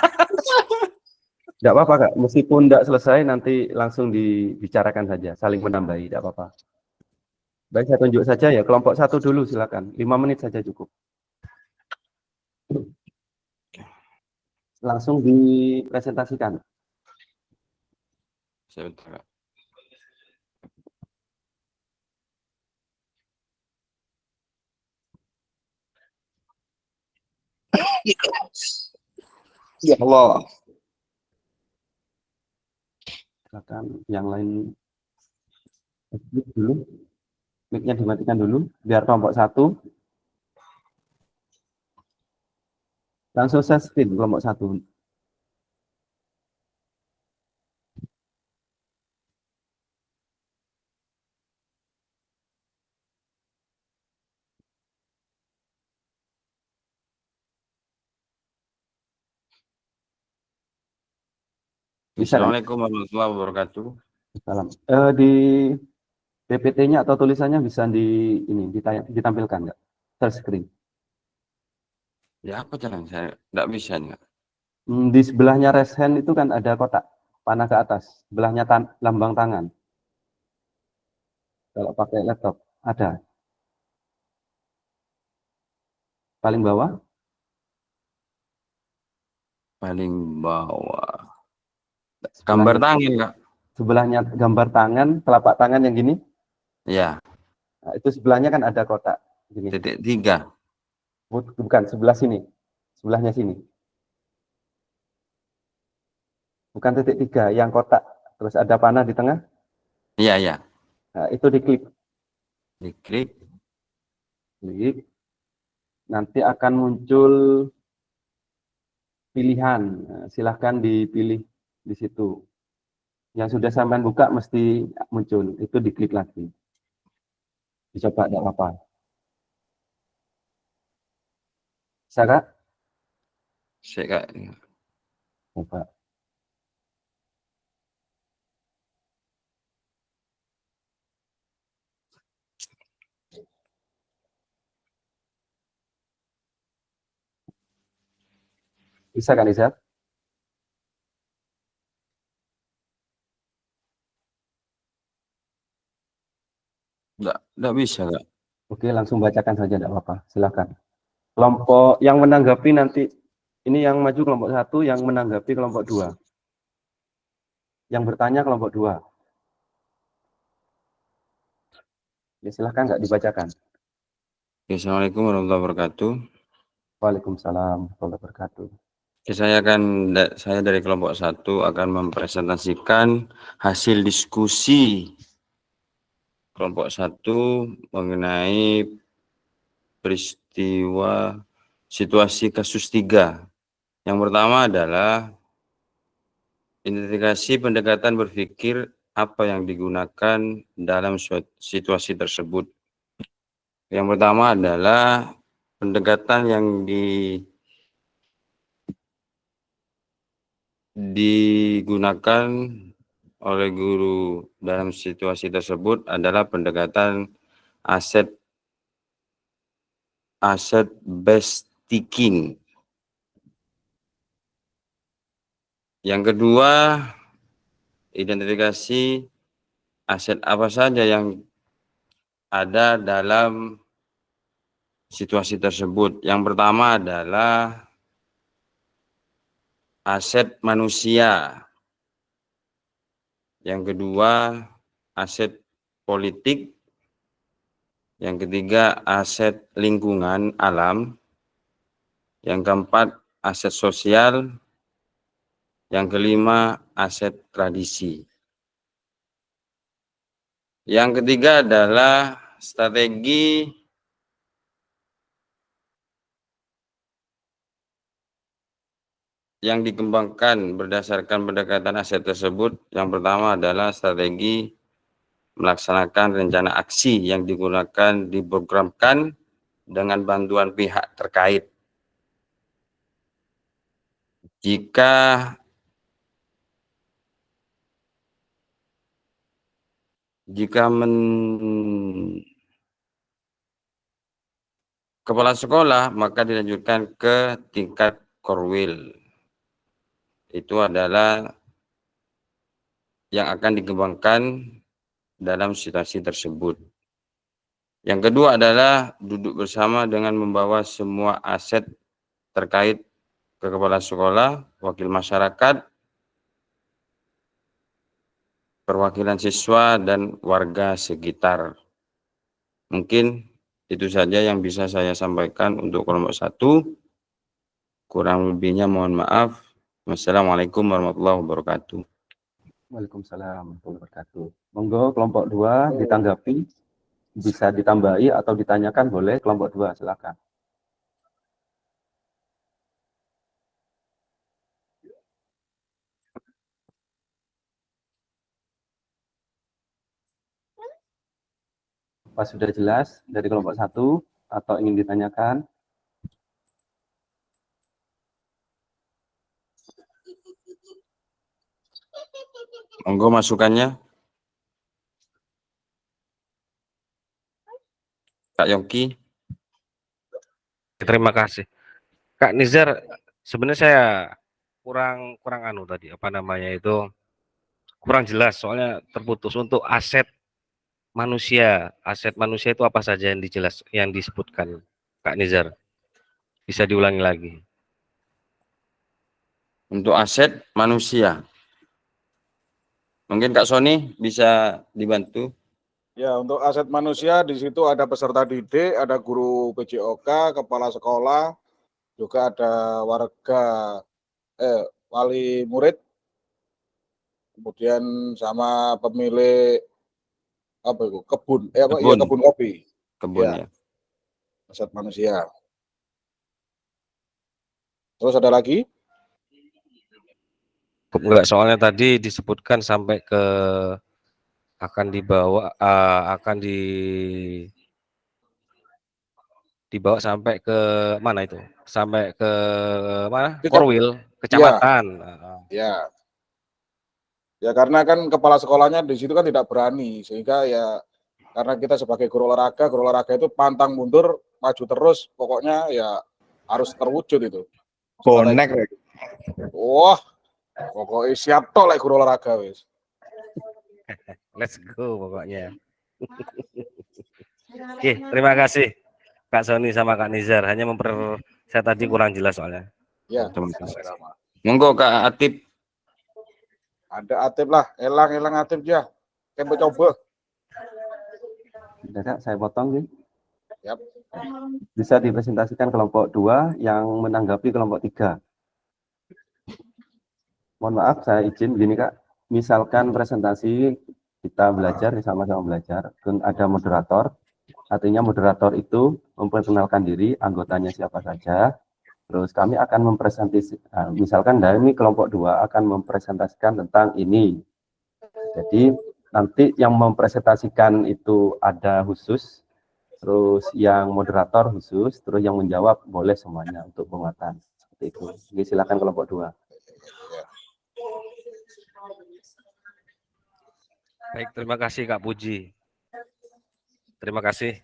Tidak apa-apa Kak, meskipun tidak selesai nanti langsung dibicarakan saja, saling menambahi, tidak apa-apa. Baik, saya tunjuk saja ya. Kelompok 1 dulu silakan. 5 menit saja cukup. Langsung dipresentasikan. Sebentar. Ya Allah. Silakan yang lain dulu. Mic-nya dimatikan dulu biar kelompok 1. Langsung share screen kelompok 1. Bisa kan? Assalamualaikum warahmatullahi wabarakatuh. Salam. Di PPT-nya atau tulisannya bisa ditampilkan nggak? Share screen. Ya apa caranya? Saya tidak bisa enggak. Di sebelahnya raise hand itu kan ada kotak panah ke atas. Sebelahnya lambang tangan. Kalau pakai laptop ada. Paling bawah. Paling bawah. Gambar tangan, Kak. Sebelahnya gambar tangan, telapak tangan yang gini. Ya. Nah, itu sebelahnya kan ada kotak. Gini. Titik 3. Bukan, sebelah sini. Sebelahnya sini. Bukan titik 3, yang kotak. Terus ada panah di tengah. Iya, iya. Nah, itu diklik. Diklik. Klik. Nanti akan muncul pilihan. Nah, silahkan dipilih di situ. Yang sudah sampean buka mesti muncul. Itu diklik lagi. Dicoba, tidak apa-apa. Bisa, Kak? Saya, Kak. Coba. Bisa kan, Isa? Enggak bisa, Kak. Oke, langsung bacakan saja, tidak apa-apa. Silakan. Kelompok yang menanggapi nanti, ini yang maju kelompok 1, yang menanggapi kelompok 2. Yang bertanya kelompok 2. Ya, silahkan nggak dibacakan. Assalamualaikum warahmatullahi wabarakatuh. Waalaikumsalam warahmatullahi wabarakatuh. Saya dari kelompok 1 akan mempresentasikan hasil diskusi kelompok 1 mengenai peristiwa situasi kasus 3. Yang pertama adalah identifikasi pendekatan berpikir apa yang digunakan dalam situasi tersebut. Yang pertama adalah pendekatan yang digunakan oleh guru dalam situasi tersebut adalah pendekatan asset based thinking. Yang kedua, identifikasi aset apa saja yang ada dalam situasi tersebut. Yang pertama adalah aset manusia. Yang kedua, aset politik. Yang ketiga, aset lingkungan alam. Yang keempat, aset sosial. Yang kelima, aset tradisi. Yang ketiga adalah strategi yang dikembangkan berdasarkan pendekatan aset tersebut. Yang pertama adalah strategi melaksanakan rencana aksi yang digunakan diprogramkan dengan bantuan pihak terkait. Jika kepala sekolah, maka dilanjutkan ke tingkat korwil. Itu adalah yang akan dikembangkan dalam situasi tersebut. Yang kedua adalah duduk bersama dengan membawa semua aset terkait ke kepala sekolah, wakil masyarakat, perwakilan siswa, dan warga sekitar. Mungkin itu saja yang bisa saya sampaikan untuk kelompok 1. Kurang lebihnya mohon maaf. Wassalamualaikum warahmatullahi wabarakatuh. Waalaikumsalam warahmatullahi wabarakatuh. Monggo kelompok 2 ditanggapi, bisa ditambahi atau ditanyakan boleh kelompok 2, silakan. Apa sudah jelas dari kelompok 1 atau ingin ditanyakan? Monggo masukannya. Kak Yongki. Terima kasih. Kak Nizar, sebenarnya saya kurang anu tadi, apa namanya itu, kurang jelas soalnya terputus untuk aset manusia. Aset manusia itu apa saja yang disebutkan, Kak Nizar? Bisa diulangi lagi. Untuk aset manusia. Mungkin Kak Sony bisa dibantu. Ya, untuk aset manusia di situ ada peserta didik, ada guru PJOK, kepala sekolah, juga ada warga wali murid, kemudian sama pemilik apa itu kebun, kebun kopi. Kebun ya. Aset manusia. Terus ada lagi? Enggak, soalnya tadi disebutkan sampai ke akan dibawa dibawa sampai ke mana itu? Sampai ke mana? Korwil, kecamatan. Ya. Ya karena kan kepala sekolahnya di situ kan tidak berani, sehingga ya karena kita sebagai guru olahraga itu pantang mundur, maju terus, pokoknya ya harus terwujud itu. Bonek. Wah, pokoknya siap tol guru olahraga wis. Let's go pokoknya. Oke, terima kasih Kak Sony sama Kak Nizar. Hanya saya tadi kurang jelas soalnya. Ya. Monggo Kak Atip. Ada Atip lah, elang Atip ya. Kita coba. Tidak, saya potong nih. Yap. Bisa dipresentasikan kelompok 2 yang menanggapi kelompok 3. Mohon maaf, saya izin begini Kak. Misalkan presentasi kita belajar, sama-sama belajar, dan ada moderator. Artinya moderator itu memperkenalkan diri, anggotanya siapa saja. Terus kami akan mempresentasikan, misalkan dari kelompok 2 akan mempresentasikan tentang ini. Jadi nanti yang mempresentasikan itu ada khusus, terus yang moderator khusus, terus yang menjawab boleh semuanya untuk penguatan. Seperti itu. Jadi silakan kelompok 2. Baik, terima kasih Kak Puji. Terima kasih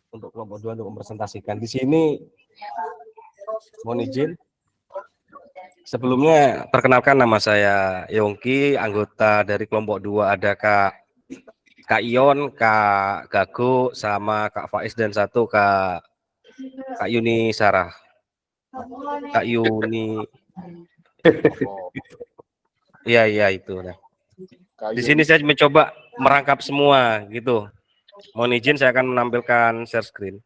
untuk kelompok 2 untuk mempresentasikan. Di sini mohon izin. Sebelumnya perkenalkan, nama saya Yongki, anggota dari kelompok 2 ada Kak Ion, Kak Gago, sama Kak Faiz, dan satu Kak Yuni Sarah. Kak Yuni. Iya itu. Nah. Di sini saya mencoba merangkap semua gitu. Mohon izin saya akan menampilkan share screen.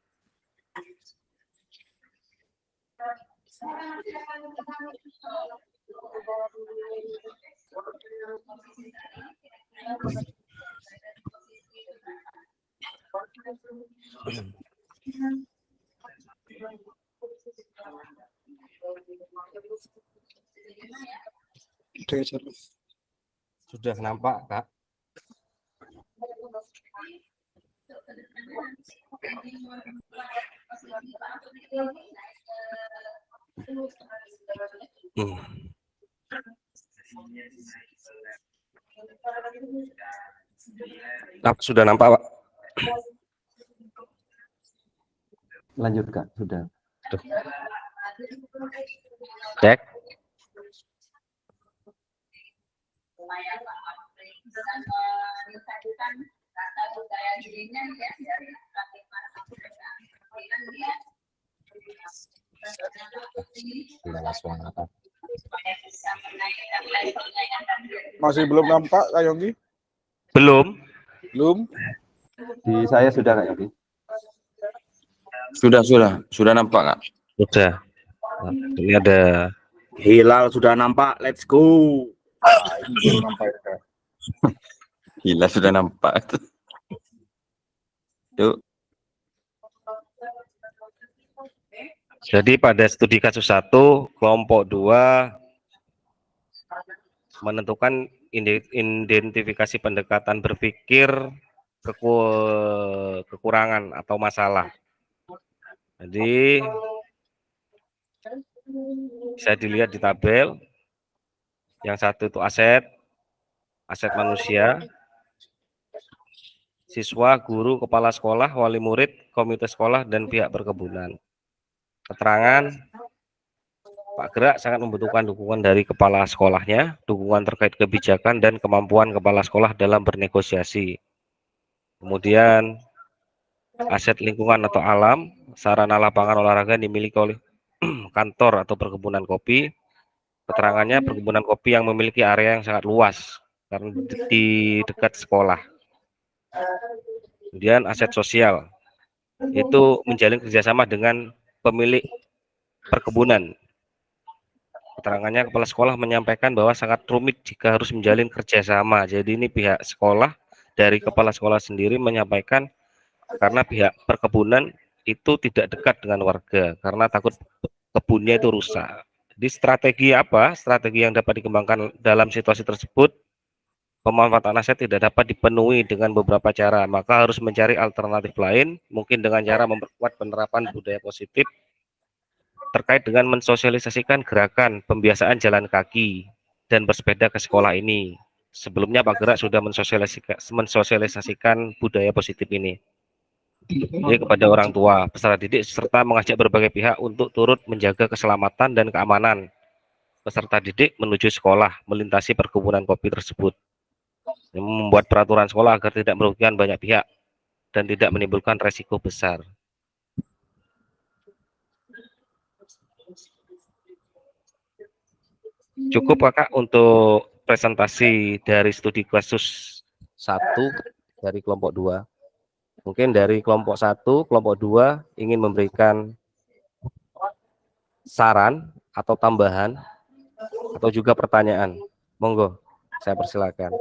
Sudah nampak, Kak? Sudah nampak, Pak? Lanjut, Kak. Sudah. Tuh. Cek. Masih belum nampak Kak Yongki? Belum. Belum. Di saya sudah Kak Yogi. Sudah nampak Kak. Sudah. Nah, ini ada Hilal sudah nampak, let's go. Belum nampak ya. Gila sudah nampak. Yuk. Jadi pada studi kasus 1, kelompok 2 menentukan identifikasi pendekatan berpikir kekurangan atau masalah. Jadi bisa dilihat di tabel. Yang satu itu aset manusia, siswa, guru, kepala sekolah, wali murid, komite sekolah, dan pihak perkebunan. Keterangan, Pak Gerak sangat membutuhkan dukungan dari kepala sekolahnya, dukungan terkait kebijakan dan kemampuan kepala sekolah dalam bernegosiasi. Kemudian, aset lingkungan atau alam, sarana lapangan olahraga dimiliki oleh kantor atau perkebunan kopi. Keterangannya perkebunan kopi yang memiliki area yang sangat luas karena di dekat sekolah. Kemudian aset sosial, itu menjalin kerjasama dengan pemilik perkebunan. Keterangannya kepala sekolah menyampaikan bahwa sangat rumit jika harus menjalin kerjasama. Jadi ini pihak sekolah dari kepala sekolah sendiri menyampaikan karena pihak perkebunan itu tidak dekat dengan warga karena takut kebunnya itu rusak. Di strategi apa? Strategi yang dapat dikembangkan dalam situasi tersebut, pemanfaatan aset tidak dapat dipenuhi dengan beberapa cara, maka harus mencari alternatif lain, mungkin dengan cara memperkuat penerapan budaya positif terkait dengan mensosialisasikan gerakan pembiasaan jalan kaki dan bersepeda ke sekolah ini. Sebelumnya Pak Gerak sudah mensosialisasikan budaya positif ini. Jadi kepada orang tua, peserta didik, serta mengajak berbagai pihak untuk turut menjaga keselamatan dan keamanan peserta didik menuju sekolah melintasi perkebunan kopi tersebut. Membuat peraturan sekolah agar tidak merugikan banyak pihak dan tidak menimbulkan resiko besar. Cukup Kakak untuk presentasi dari studi kasus 1 dari kelompok 2. Mungkin dari kelompok 1, kelompok 2 ingin memberikan saran atau tambahan atau juga pertanyaan. Monggo, saya persilakan.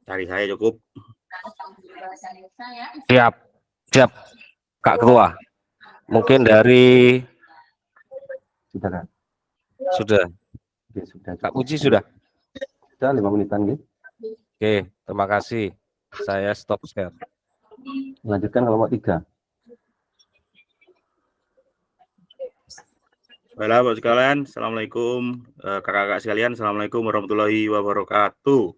Dari saya cukup. Siap, Kak Ketua. Mungkin dari Sudah Kak. sudah. Oke, sudah. Kak Puji sudah. Sudah 5 menitan gitu. Oke, terima kasih. Saya stop share. Lanjutkan kelompok 3. Baiklah Bapak sekalian, Assalamualaikum. Kakak-kakak sekalian, Assalamualaikum warahmatullahi wabarakatuh.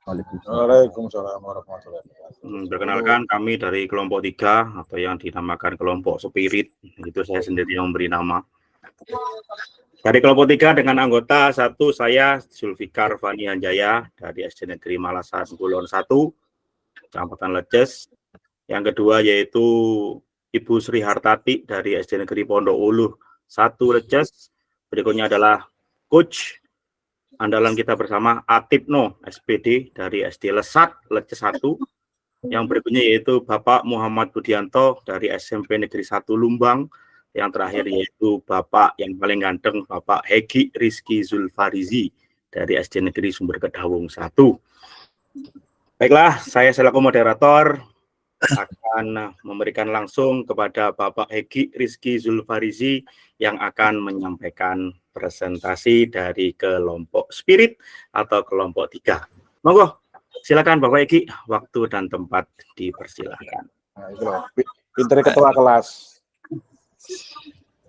Waalaikumsalam warahmatullahi wabarakatuh. Perkenalkan, kami dari kelompok 3 atau yang dinamakan kelompok spirit. Itu saya sendiri yang memberi nama. Dari kelompok 3 dengan anggota 1 saya Zulfikar Fani Hanjaya dari SD Negeri Malasan Kulon 1, Kecamatan Leces. Yang kedua yaitu Ibu Sri Hartati dari SD Negeri Pondok Uluh 1 Leces. Berikutnya adalah Coach andalan kita bersama Atipno SPD dari SD Lesat Leces 1. Yang berikutnya yaitu Bapak Muhammad Budianto dari SMP Negeri 1 Lumbang. Yang terakhir yaitu Bapak yang paling ganteng, Bapak Hegi Rizky Zulfarizi dari SD Negeri Sumber Kedawung 1. Baiklah, saya selaku moderator akan memberikan langsung kepada Bapak Hegi Rizky Zulfarizi yang akan menyampaikan presentasi dari kelompok spirit atau kelompok 3. Monggo, Silakan Bapak Egi, waktu dan tempat dipersilakan. Nah, itu loh. Pinter ketua kelas.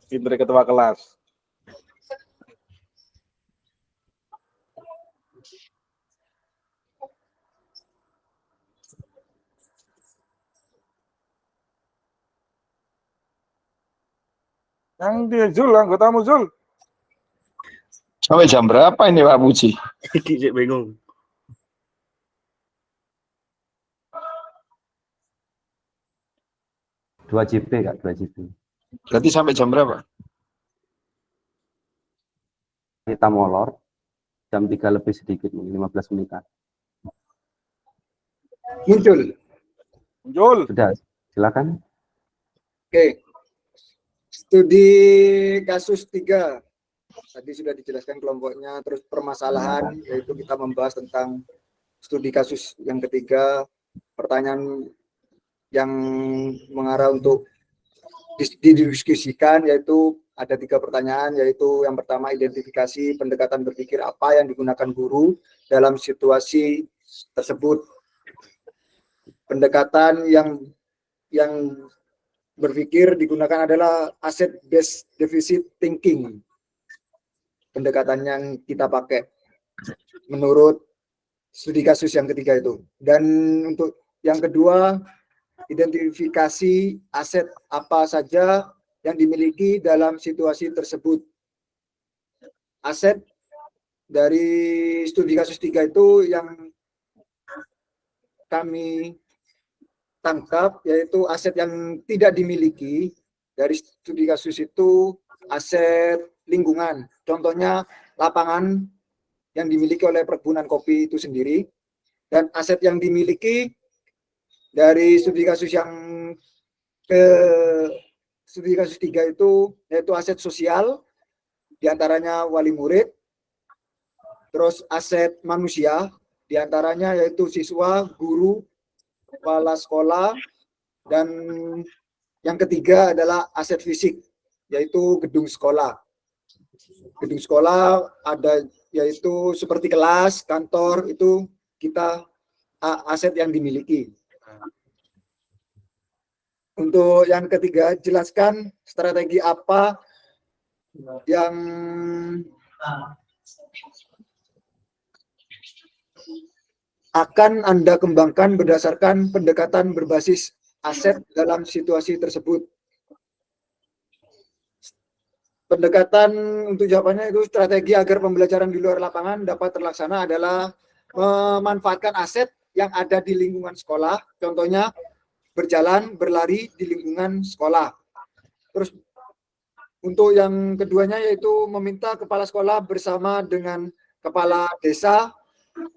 Pinter ketua kelas. Yang dia Zul, anggotamu Zul. Sampai jam berapa ini Pak Puji? Egi sih bingung. Dua JP Kak, 2 JP. Berarti sampai jam berapa? Kita molor jam 3 lebih sedikit, 15 menitan. Muncul. Muncul. Sudah, silakan. Oke. Studi kasus 3. Tadi sudah dijelaskan kelompoknya, terus permasalahan, yaitu kita membahas tentang studi kasus yang ketiga, pertanyaan yang mengarah untuk didiskusikan, yaitu ada 3 pertanyaan, yaitu yang pertama identifikasi pendekatan berpikir apa yang digunakan guru dalam situasi tersebut. Pendekatan yang berpikir digunakan adalah asset based deficit thinking. Pendekatan yang kita pakai menurut studi kasus yang ketiga itu. Dan untuk yang kedua, identifikasi aset apa saja yang dimiliki dalam situasi tersebut. Aset dari studi kasus 3 itu yang kami tangkap, yaitu aset yang tidak dimiliki dari studi kasus itu aset lingkungan. Contohnya lapangan yang dimiliki oleh perkebunan kopi itu sendiri. Dan aset yang dimiliki dari studi kasus yang studi kasus 3 itu yaitu aset sosial, diantaranya wali murid. Terus aset manusia, diantaranya yaitu siswa, guru, kepala sekolah, dan yang ketiga adalah aset fisik, yaitu gedung sekolah. Gedung sekolah ada yaitu seperti kelas, kantor, itu kita aset yang dimiliki. Untuk yang ketiga, jelaskan strategi apa yang akan Anda kembangkan berdasarkan pendekatan berbasis aset dalam situasi tersebut. Pendekatan untuk jawabannya itu strategi agar pembelajaran di luar lapangan dapat terlaksana adalah memanfaatkan aset yang ada di lingkungan sekolah, contohnya berjalan, berlari di lingkungan sekolah. Terus untuk yang keduanya yaitu meminta kepala sekolah bersama dengan kepala desa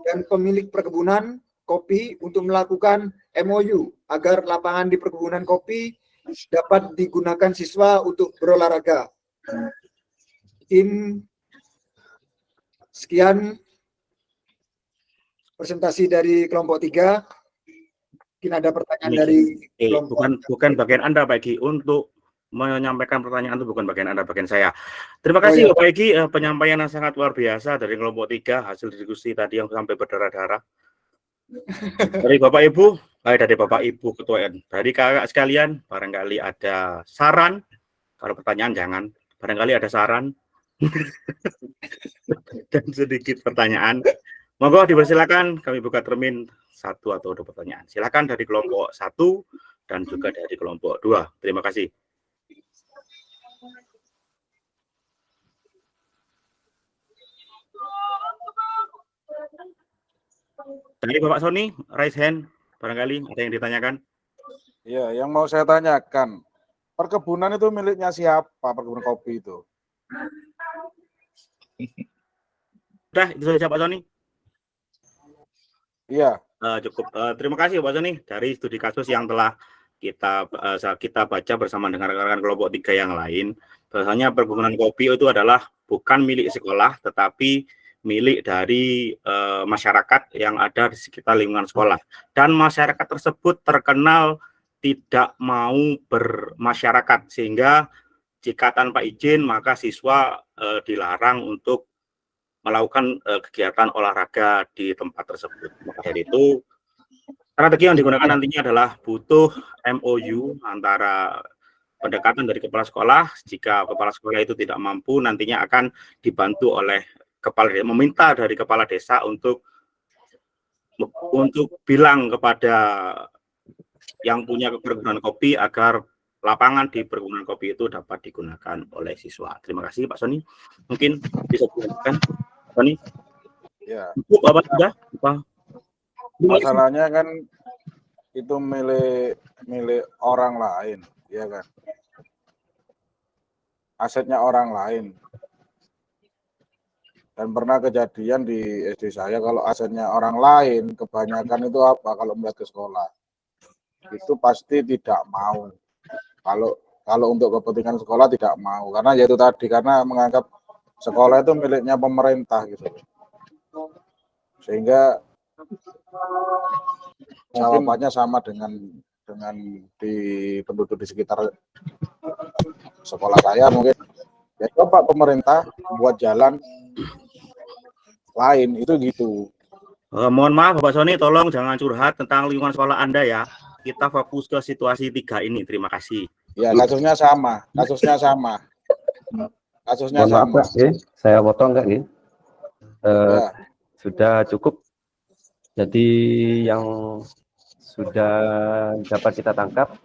dan pemilik perkebunan kopi untuk melakukan MOU agar lapangan di perkebunan kopi dapat digunakan siswa untuk berolahraga. Sekian presentasi dari kelompok 3. Mungkin ada pertanyaan dari kelompok. Bukan bagian Anda Pak Egi, untuk menyampaikan pertanyaan itu bukan bagian Anda, bagian saya. Terima kasih Bapak Egi, penyampaian yang sangat luar biasa dari kelompok 3, hasil diskusi tadi yang sampai berdarah-darah. Dari Bapak Ibu, dari Bapak Ibu Ketua dari kakak sekalian, barangkali ada saran, kalau pertanyaan jangan, barangkali ada saran dan sedikit pertanyaan. Monggo dipersilakan, kami buka termin 1 atau 2 pertanyaan. Silakan dari kelompok 1 dan juga dari kelompok 2. Terima kasih. Dari Bapak Sony, raise hand, barangkali ada yang ditanyakan. Ya, yang mau saya tanyakan, perkebunan itu miliknya siapa, perkebunan kopi itu? Sudah, itu saja Pak Sony. Iya. Cukup. Terima kasih Pak Sony dari studi kasus yang telah kita baca bersama dengan rekan-rekan kelompok 3 yang lain. Bahwasanya perkebunan kopi itu adalah bukan milik sekolah, tetapi milik dari masyarakat yang ada di sekitar lingkungan sekolah. Dan masyarakat tersebut terkenal tidak mau bermasyarakat, sehingga jika tanpa izin maka siswa dilarang untuk melakukan kegiatan olahraga di tempat tersebut. Maka dari itu strategi yang digunakan nantinya adalah butuh MOU antara pendekatan dari kepala sekolah. Jika kepala sekolah itu tidak mampu, nantinya akan dibantu oleh meminta dari kepala desa untuk bilang kepada yang punya perkebunan kopi agar lapangan di perkebunan kopi itu dapat digunakan oleh siswa. Terima kasih Pak Sony. Mungkin bisa dilanjutkan, Sony. Ya. Cukup apa sudah? Apa? Masalahnya kan itu milik orang lain, ya kan? Asetnya orang lain. Dan pernah kejadian di SD saya, kalau asetnya orang lain, kebanyakan itu apa? Kalau melihat ke sekolah, itu pasti tidak mau. Kalau untuk kepentingan sekolah tidak mau, karena yaitu tadi, karena menganggap sekolah itu miliknya pemerintah gitu. Sehingga jawabannya sama dengan di penduduk di sekitar sekolah saya mungkin. Ya coba pemerintah buat jalan lain itu gitu. Mohon maaf Bapak Sony, tolong jangan curhat tentang lingkungan sekolah Anda ya. Kita fokus ke situasi 3 ini. Terima kasih. Ya kasusnya sama. Kasusnya Mohon maaf, sama. saya potong enggak nih? Ya. Sudah cukup. Jadi yang sudah dapat kita tangkap,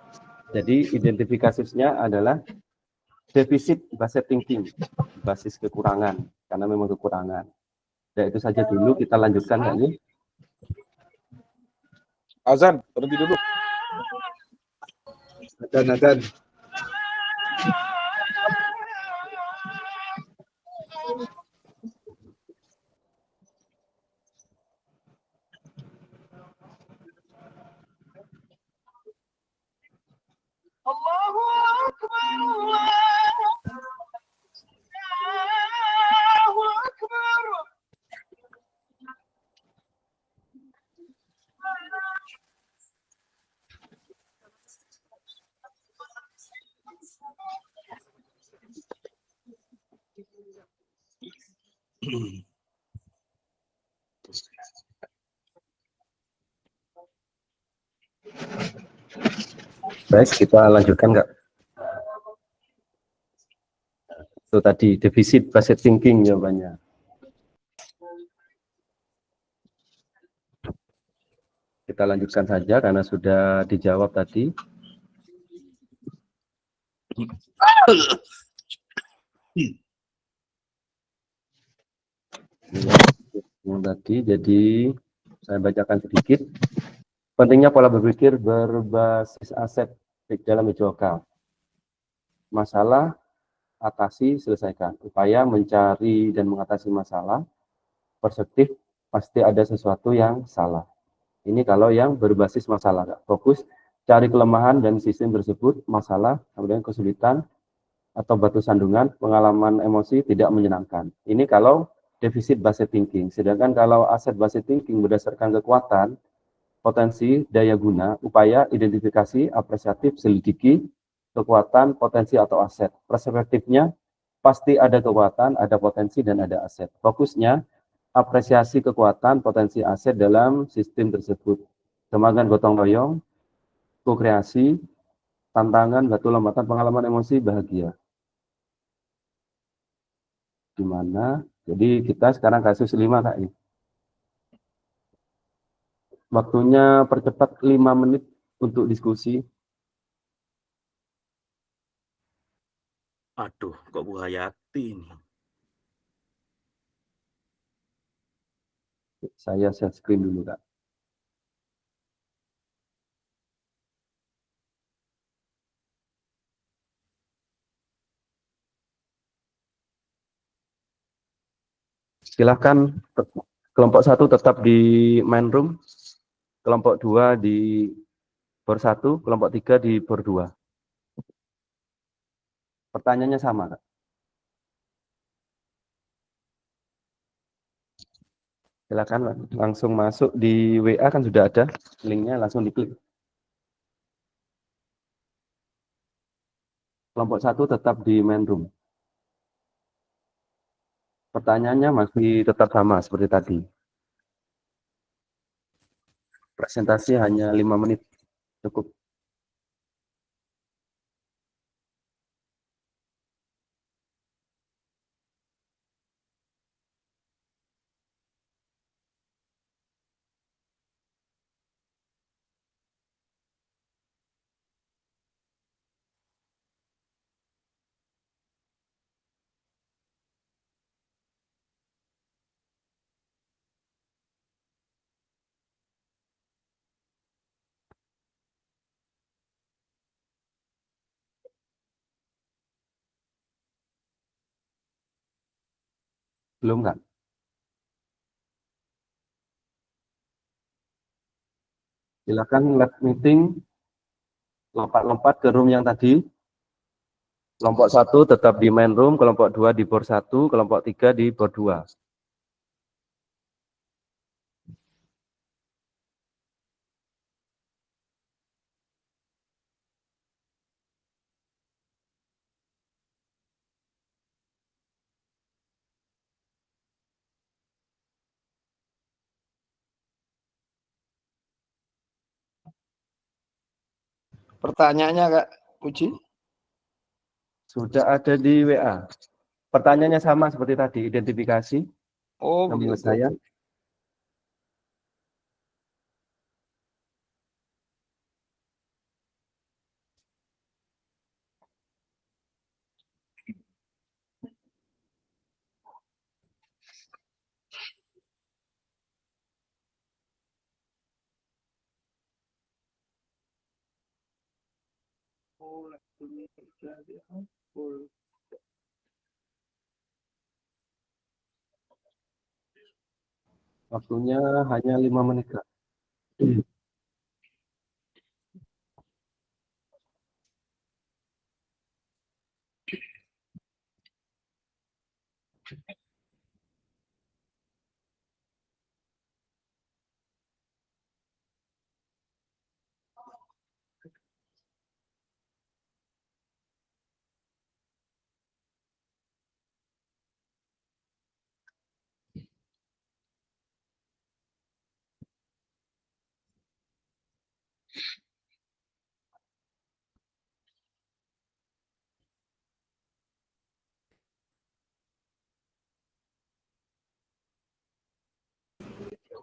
jadi identifikasinya adalah defisit based thinking, basis kekurangan, karena memang kekurangan. Ya itu saja dulu, kita lanjutkan nggak nih? Azan, berhenti dulu. Azan. Allahu Akbar, Allahu Akbar. Baik, kita lanjutkan nggak? Itu tadi defisit based thinking jawabannya. Kita lanjutkan saja karena sudah dijawab tadi. Tadi, jadi saya bacakan sedikit. Pentingnya pola berpikir berbasis aset dalam BJOK. Masalah, atasi, selesaikan. Upaya mencari dan mengatasi masalah, perspektif, pasti ada sesuatu yang salah. Ini kalau yang berbasis masalah. Fokus, cari kelemahan dan sistem tersebut, masalah, kemudian kesulitan, atau batu sandungan, pengalaman emosi tidak menyenangkan. Ini kalau defisit based thinking. Sedangkan kalau aset based thinking berdasarkan kekuatan, potensi, daya guna, upaya, identifikasi, apresiatif, selidiki, kekuatan, potensi atau aset. Perspektifnya pasti ada kekuatan, ada potensi, dan ada aset. Fokusnya apresiasi kekuatan, potensi, aset dalam sistem tersebut. Kembangan gotong royong, ko-kreasi, tantangan, batu lompatan, pengalaman emosi, bahagia. Gimana? Jadi kita sekarang kasus 5 Kak. Waktunya percepat 5 menit untuk diskusi. Aduh, kok Bu Hayati ini? Saya share screen dulu, Kak. Silahkan kelompok 1 tetap di main room, kelompok 2 di bor 1, kelompok 3 di bor 2. Pertanyaannya sama, Kak. Silakan langsung masuk di WA, kan sudah ada linknya, langsung diklik. Kelompok 1 tetap di main room. Pertanyaannya masih tetap sama seperti tadi. Presentasi hanya 5 menit, cukup. Belum kan? Silakan lab meeting, lompat-lompat ke room yang tadi. Kelompok 1 tetap di main room, kelompok 2 di board 1, kelompok 3 di board 2. Pertanyaannya Kak Puji? Sudah ada di WA. Pertanyaannya sama seperti tadi, identifikasi Oh nama begitu. saya. Waktunya hanya 5 menit, Kak.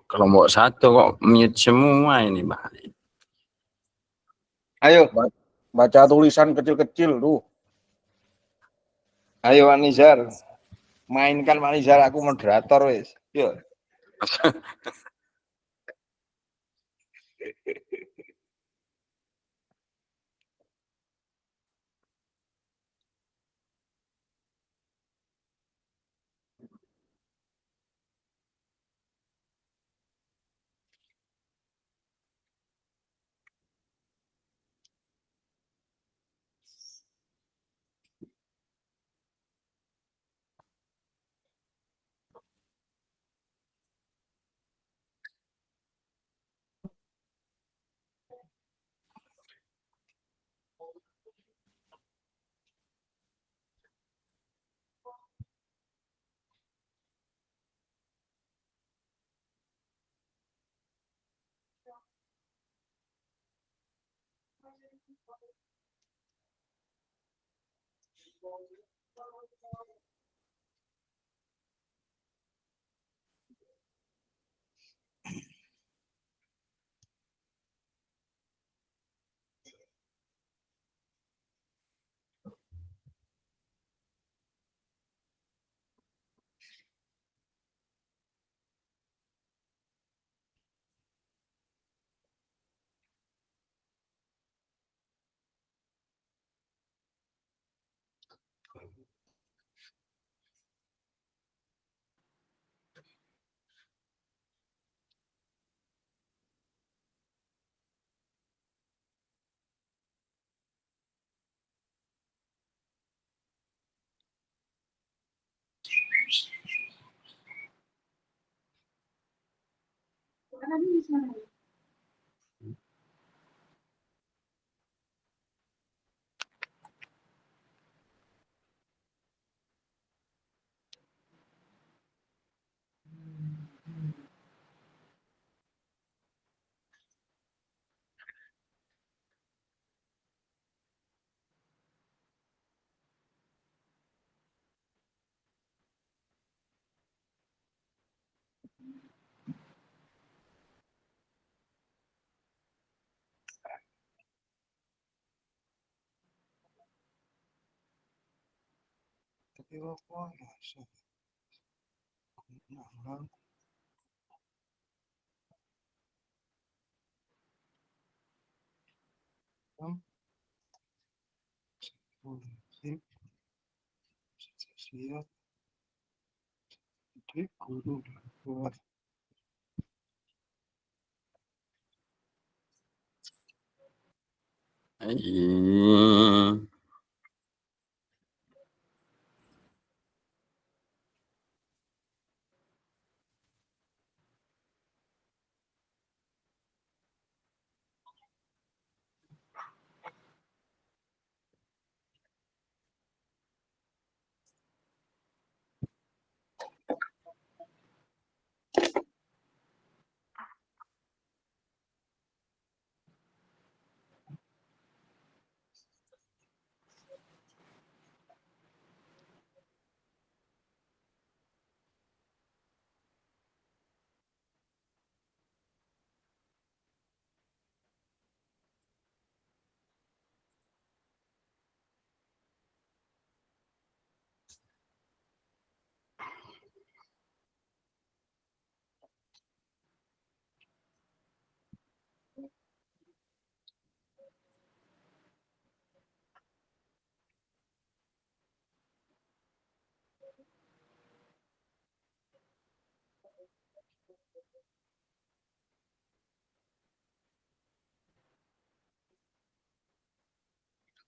Kelompok 1 kok mute semua ini, Mbak. Ayo, Baca tulisan kecil-kecil tuh. ayo Anizar. Mainkan Anizar, aku moderator wis. Yuk.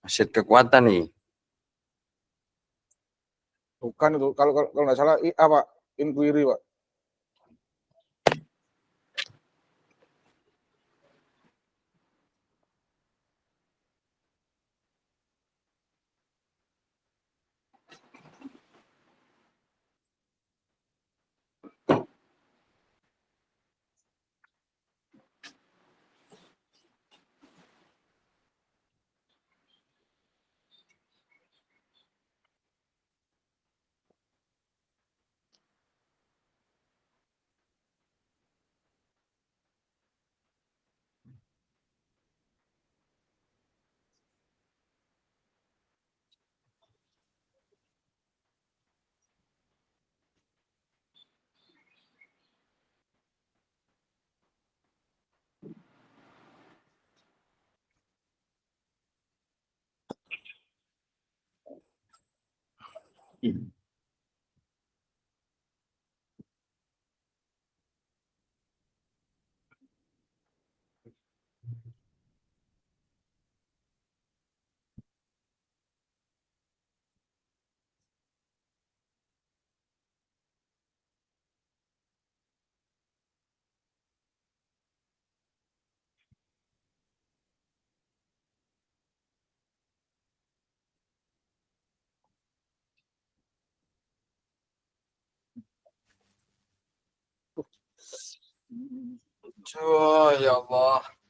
Aset kekuatan nih. Bukan itu, kalau nggak salah IA Pak, inquiry Pak. Ya Allah.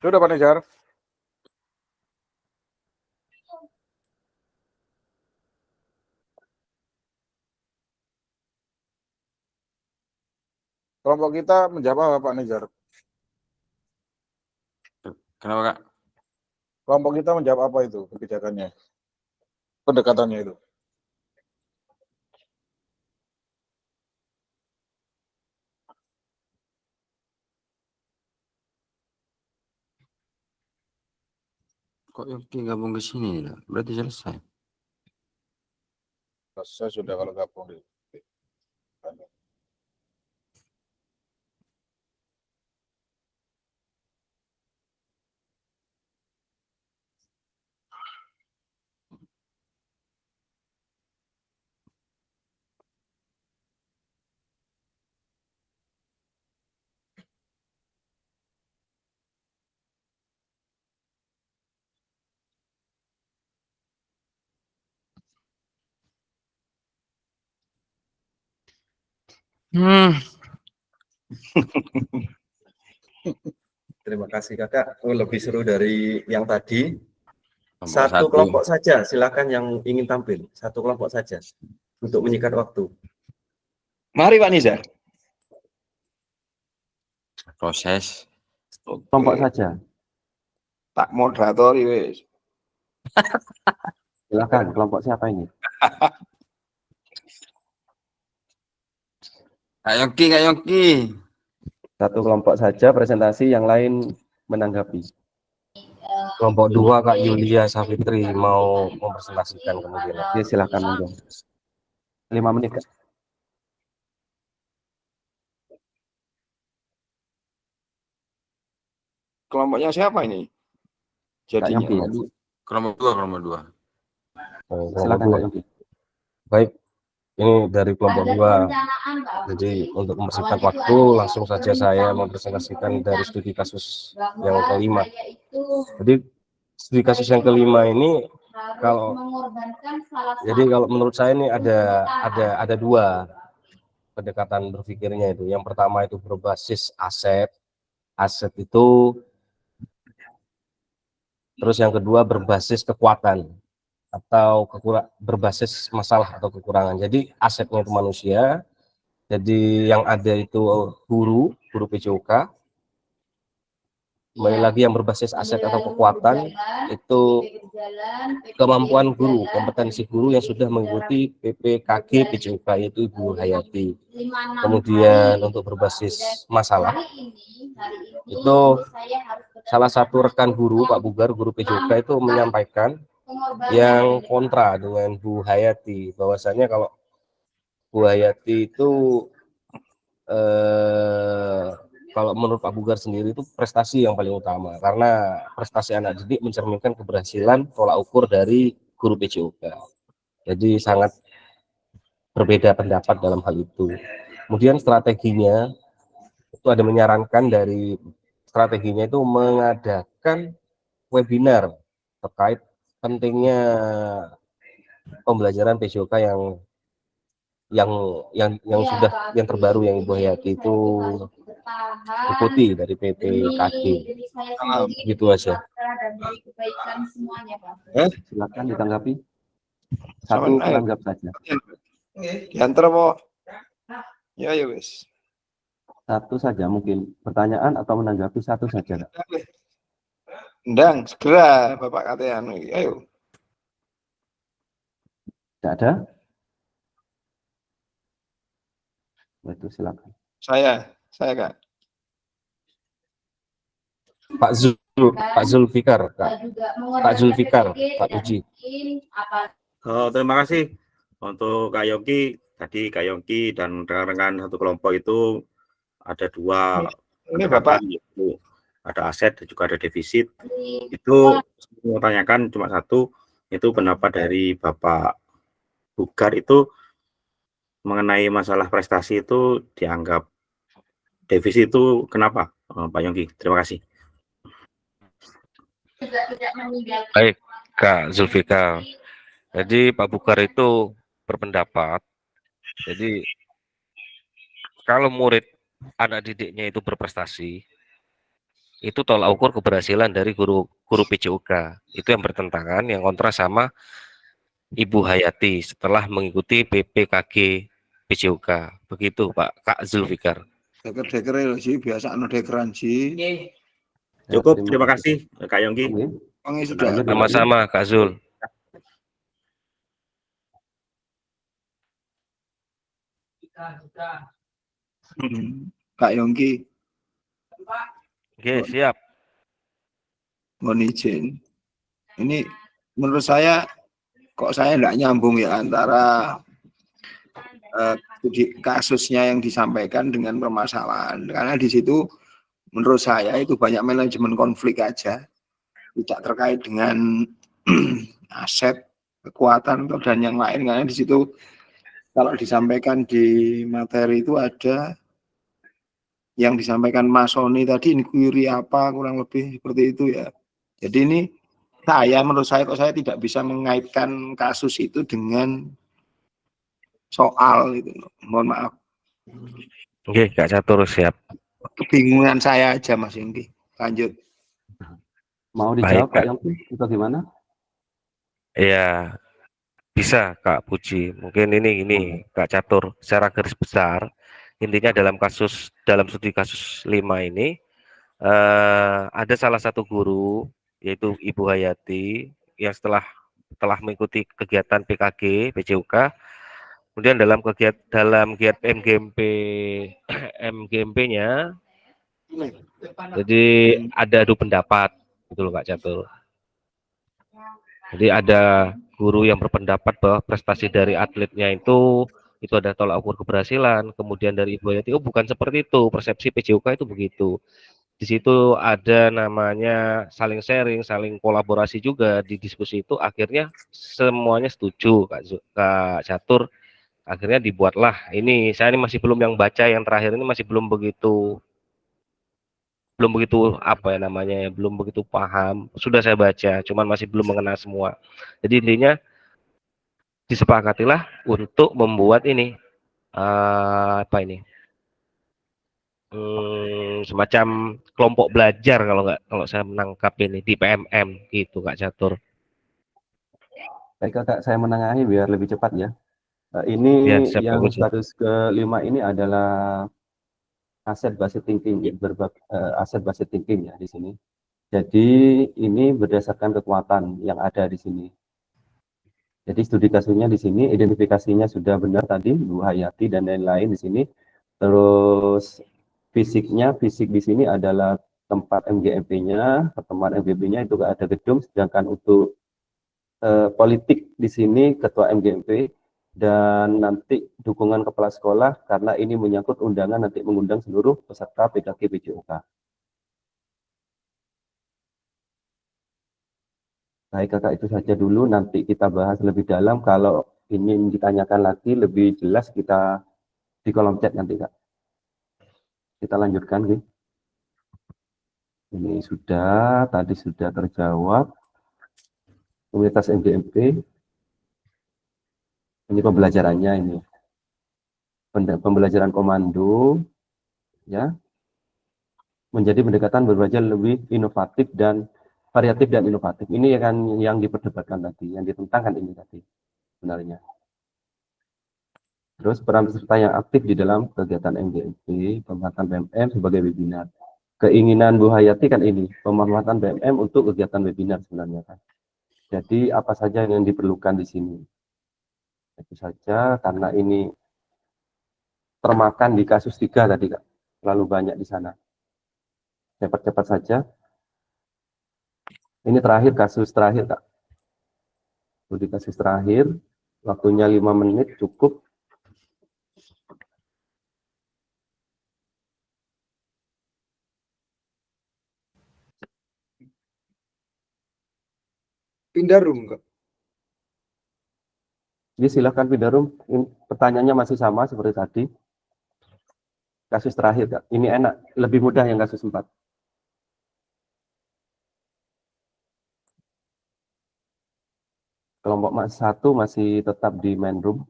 Sudah Pak Nizar. Kelompok kita menjawab apa Pak Nizar? Kenapa Kak? Kelompok kita menjawab apa itu kebijakannya? Pendekatannya itu. Kok Yogi gabung ke sini? Berarti selesai. Saya sudah kalau gabung di Terima kasih kakak. Oh, lebih seru dari yang tadi. Kelompok Satu kelompok saja, silakan yang ingin tampil. Satu kelompok saja untuk menyikat waktu. Mari Pak Nizar. Proses. Kelompok saja. Tak moderatori wis. Silakan, kelompok siapa ini? Kak Yongki. Satu kelompok saja presentasi, yang lain menanggapi. Kelompok 2 Kak Yulia Safitri mau mempresentasikan kemudian. Ya, silakan monggo. 5 menit, Kak. Kelompoknya siapa ini? Jadinya. Kelompok 2. Silakan Kak Yongki. Baik, ini dari kelompok 2. Jadi untuk mempersingkat waktu, langsung saja saya mempresentasikan dari studi kasus yang kelima. Jadi studi kasus yang kelima ini kalau menurut saya ini ada dua pendekatan berpikirnya itu. Yang pertama itu berbasis aset itu, terus yang kedua berbasis kekuatan atau berbasis masalah atau kekurangan. Jadi asetnya itu manusia, jadi yang ada itu guru PJOK. Kembali lagi yang berbasis aset atau kekuatan itu kemampuan guru, kompetensi guru yang sudah mengikuti PPKG PJOK, yaitu Ibu Hayati. Kemudian untuk berbasis masalah itu salah satu rekan guru, Pak Bugar, guru PJOK itu menyampaikan yang kontra dengan Bu Hayati, bahwasanya kalau Bu Hayati itu kalau menurut Pak Bugar sendiri itu prestasi yang paling utama, karena prestasi anak didik mencerminkan keberhasilan tolak ukur dari guru PJOK. Jadi sangat berbeda pendapat dalam hal itu. Kemudian strateginya itu ada menyarankan dari strateginya itu mengadakan webinar terkait pentingnya pembelajaran PJOK yang terbaru yang Ibu Hayati itu ikuti dari PPKG. Gitu aja. Silakan ditanggapi. Satu tanggap saja. Diantar apa? Ya wis. Satu saja mungkin. Pertanyaan atau menanggapi satu saja. Ndang, segera Bapak Katean. Ayo. Tidak ada? Itu silakan. Saya Kak. Pak Zulfikar, Pak Uji. Terima kasih untuk Kak Yongki. Tadi Kak Yongki dan rekan-rekan satu kelompok itu ada dua pendekatan, yaitu ada aset dan juga ada defisit. Itu mau tanyakan cuma satu, itu pendapat dari Bapak Bugar itu mengenai masalah prestasi itu dianggap defisit itu kenapa, Pak Yongki? Terima kasih. Baik, Kak Zulfikar. Jadi Pak Bugar itu berpendapat, jadi kalau murid anak didiknya itu berprestasi, itu tolak ukur keberhasilan dari guru PJOK. Itu yang bertentangan, yang kontra sama Ibu Hayati setelah mengikuti PPKG PJOK. Begitu Pak Kak Zulfikar. Deker sih biasa dekeran sih. Cukup, terima kasih Kak Yongki. Sama-sama Kak Zul. Kak Yongki. Oke, siap. Mohon izin. Ini menurut saya kok saya tidak nyambung ya antara kasusnya yang disampaikan dengan permasalahan, karena di situ menurut saya itu banyak manajemen konflik aja, tidak terkait dengan aset, kekuatan dan yang lain, karena di situ kalau disampaikan di materi itu ada yang disampaikan Mas Sony tadi, inquiry apa kurang lebih seperti itu ya. Jadi ini menurut saya kok saya tidak bisa mengaitkan kasus itu dengan soal itu. Mohon maaf. Oke, Kak Catur siap. Kebingungan saya aja Mas Yongki. Lanjut. Mau Baik, dijawab Kak Kak. Yongki atau gimana? Iya, bisa Kak Puji. Mungkin ini Kak Catur secara garis besar intinya dalam studi kasus 5 ini ada salah satu guru yaitu Ibu Hayati yang telah mengikuti kegiatan PKG PJUK, kemudian dalam giat MGMP MGMP-nya jadi ada adu pendapat gitu loh Kak Catur. Jadi ada guru yang berpendapat bahwa prestasi dari atletnya itu ada tolak ukur keberhasilan. Kemudian dari Ibu Hayati, oh bukan seperti itu, persepsi PJUK itu begitu. Di situ ada namanya saling sharing, saling kolaborasi juga di diskusi itu. Akhirnya semuanya setuju, Kak Catur. Akhirnya dibuatlah ini. Saya ini masih belum yang baca yang terakhir ini masih belum begitu apa ya namanya ya, belum begitu paham. Sudah saya baca, cuman masih belum mengenal semua. Jadi intinya disepakatilah untuk membuat ini apa ini semacam kelompok belajar kalau saya menangkap ini di PMM gitu Kak Catur. Baik Kak, saya menengahi biar lebih cepat ya. Ini Ya, siap Kak yang Puji. status kelima ini adalah aset based thinking, aset based thinking ya di sini. Jadi ini berdasarkan kekuatan yang ada di sini. Jadi studi kasusnya di sini, identifikasinya sudah benar tadi, Bu Hayati dan lain-lain di sini. Terus fisik di sini adalah tempat MGMP-nya, pertemuan MGMP-nya itu ada gedung, sedangkan untuk politik di sini ketua MGMP dan nanti dukungan kepala sekolah karena ini menyangkut undangan nanti mengundang seluruh peserta PKK PJOK. Baik Kakak, itu saja dulu, nanti kita bahas lebih dalam. Kalau ingin ditanyakan lagi lebih jelas kita di kolom chat nanti Kak. Kita lanjutkan gitu. Ini tadi sudah terjawab. Komunitas MGMP, ini pembelajarannya ini. Pembelajaran komando, ya, menjadi pendekatan berbelajar lebih inovatif dan variatif dan inovatif. Ini kan yang diperdebatkan tadi, yang ditentangkan ini tadi sebenarnya. Terus peran peserta yang aktif di dalam kegiatan MGMP, pemanfaatan BMM sebagai webinar. Keinginan Bu Hayati kan ini, pemanfaatan BMM untuk kegiatan webinar sebenarnya kan. Jadi apa saja yang diperlukan di sini. Itu saja karena ini termakan di kasus 3 tadi Kak. Terlalu banyak di sana. Cepat-cepat saja. Ini terakhir kasus terakhir Kak. Di kasus terakhir, waktunya 5 menit cukup. Pindah room Kak. Jadi silakan pindah room. Pertanyaannya masih sama seperti tadi. Kasus terakhir Kak. Ini enak, lebih mudah yang kasus 4. Kelompok 1 masih tetap di main room.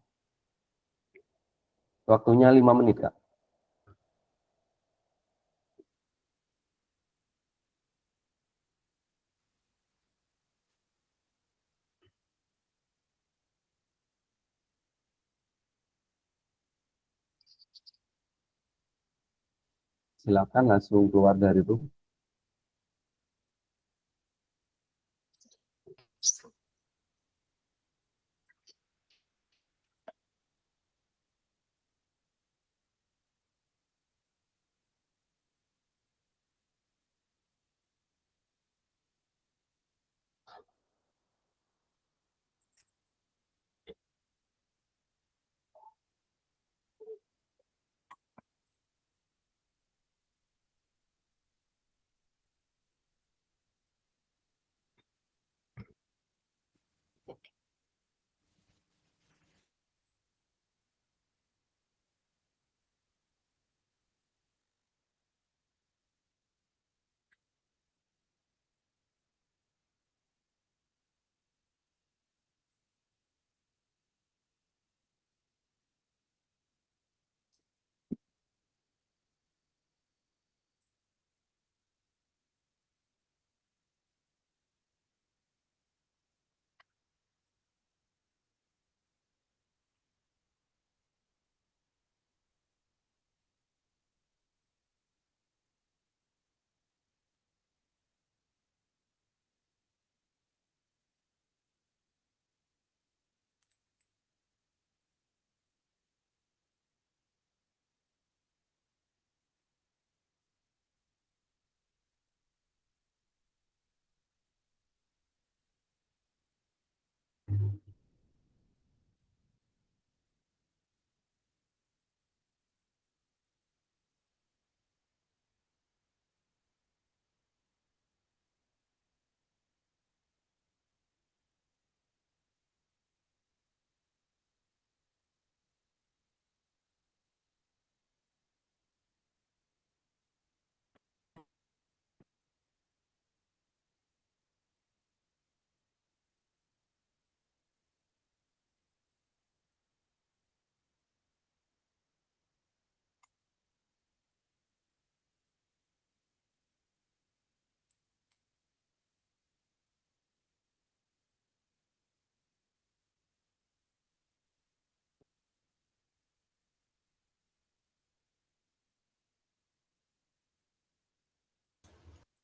Waktunya 5 menit Kak. Silakan langsung keluar dari room.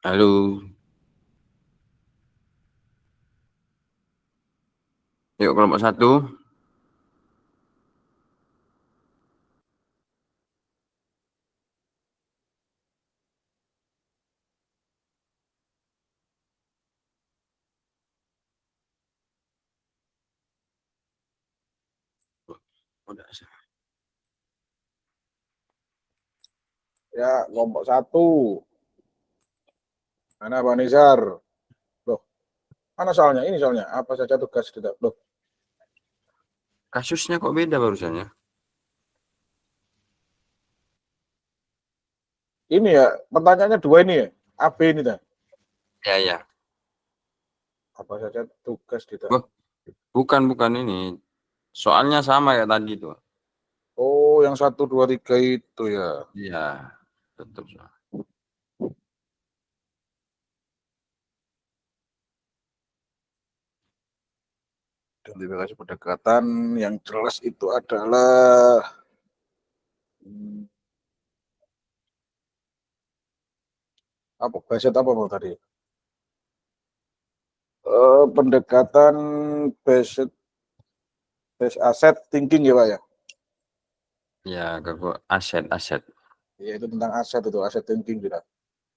Halo. Yuk kelompok 1. Ya, kelompok 1. Mana Pak Nizar? Loh, mana soalnya? Ini soalnya. Apa saja tugas kita? Loh, Kasusnya kok beda barusannya? ini ya, pertanyaannya 2 ini ya. AB ini dah. Ya, ya. Apa saja tugas kita? Wah, bukan ini. Soalnya sama ya tadi tuh. Oh, yang 1, 2, 3 itu ya. Iya, tetap. Identifikasi pendekatan yang jelas itu adalah apa? Based apa Bang tadi? Pendekatan based asset thinking ya Pak ya? Ya, aset. Ya itu tentang aset itu, asset thinking tidak.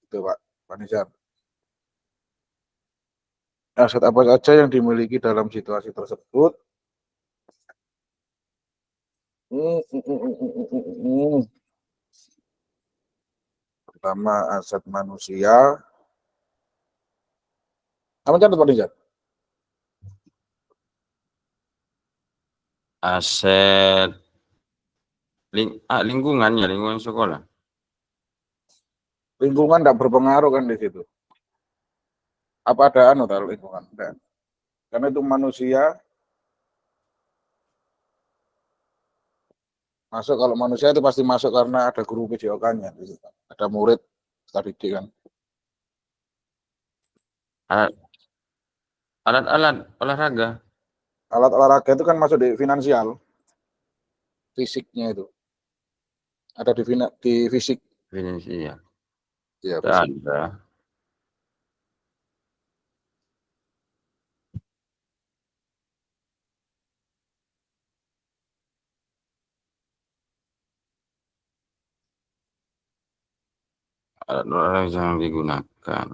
Itu Pak Nizar. Aset apa saja yang dimiliki dalam situasi tersebut? Pertama aset manusia. Apa catat Pak Nizar? Aset lingkungan ya, lingkungan sekolah. Lingkungan tidak berpengaruh kan di situ. Apa ada anu taruh lingkungan? Enggak. Karena itu manusia. Masuk kalau manusia itu pasti masuk karena ada guru PJOK-nya, ada murid tadi kan. Alat-alat olahraga. Alat olahraga itu kan masuk di finansial, fisiknya itu. Ada di fisik. Finansial. Iya, Ada. Alat olahraga yang digunakan.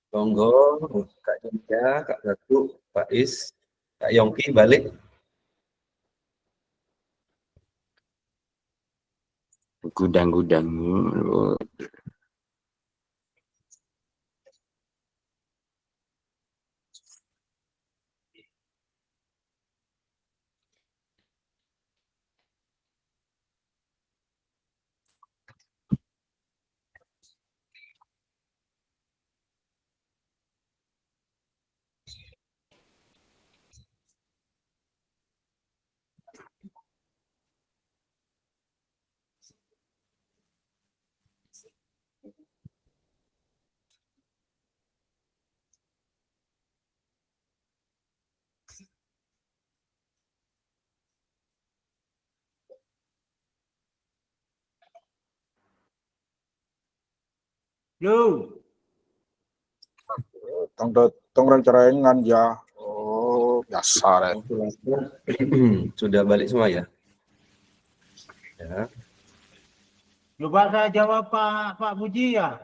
Monggo, Kak Jumja, Kak Gatu, Pak Is, Kak Yongki balik. Gudang-gudang. Tong rencanaan ya. Oh, biasa deh. Sudah balik semua ya? Ya. Coba saya jawab Pak Puji ya.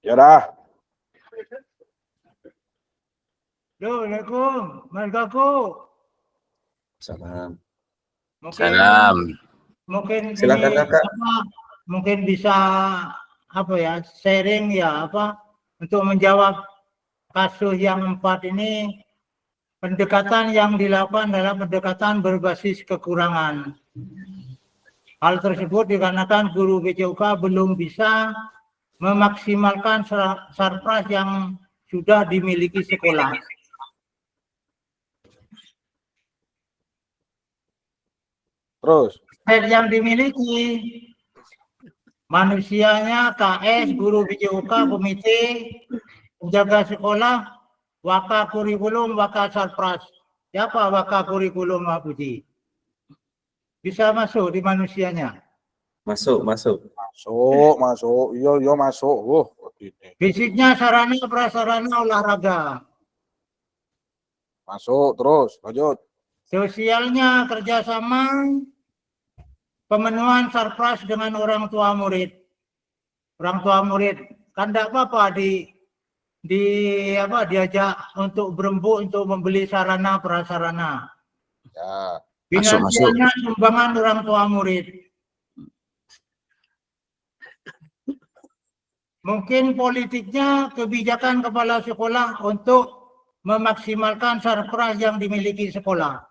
Ya dah. Assalamualaikum, Mas Gaku. Salam. Salam. Mungkin Silakan ini Kakak. mungkin bisa sharing ya untuk menjawab kasus yang 4 ini. Pendekatan yang dilakukan adalah pendekatan berbasis kekurangan. Hal tersebut dikarenakan guru BCUK belum bisa memaksimalkan surprise yang sudah dimiliki sekolah. Terus? Yang dimiliki manusianya, KS, guru BCUK, komite, penjaga sekolah, Waka kurikulum, waka sarpras. Siapa waka kurikulum Pak Puji? Bisa masuk di manusianya. Masuk. Masuk. Iya masuk. Fisiknya sarana prasarana olahraga. Masuk terus, lanjut. Sosialnya kerjasama pemenuhan sarpras dengan orang tua murid. Orang tua murid kan tidak apa-apa diajak untuk berembuk untuk membeli sarana prasarana. Ya. Finansialnya sumbangan orang tua murid. Mungkin politiknya kebijakan kepala sekolah untuk memaksimalkan sarpras yang dimiliki sekolah.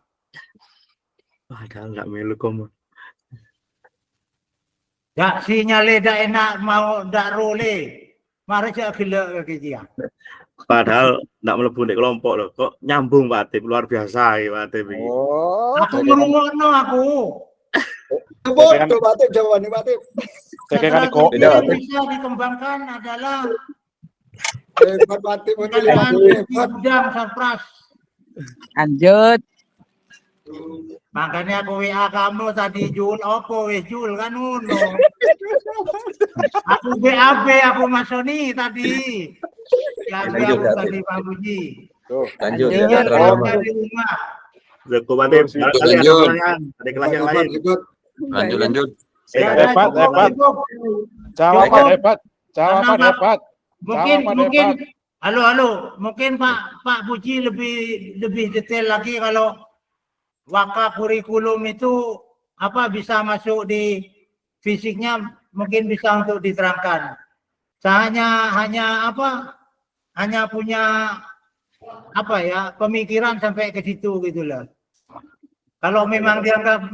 Padahal nggak melu komo. Ya sinyale dak enak mau dak role. Mari cak gila ke dia. Padahal nggak melebu di kelompok loh. Kok nyambung Pak Atip, luar biasa ya Pak Atip. Oh, Aku ngomongno aku. Bodoh Pak Atip jawabannya Pak Atip. Strategi yang bisa dikembangkan adalah Hebat Pak Atip, bidang sarpras. Lanjut. Makanya aku WA kamu tadi Jul, opo Jul kan uno. Aku BAB aku Masoni tadi. Ya aku tadi Pak Puji. Lanjut. Lanjut. Ada kelas yang lain. Lanjut. Jawaban hebat. Mungkin halo mungkin Pak Puji lebih detail lagi kalau waka kurikulum itu apa bisa masuk di fisiknya, mungkin bisa untuk diterangkan. Saya hanya punya pemikiran sampai ke situ gitu loh. Kalau memang dianggap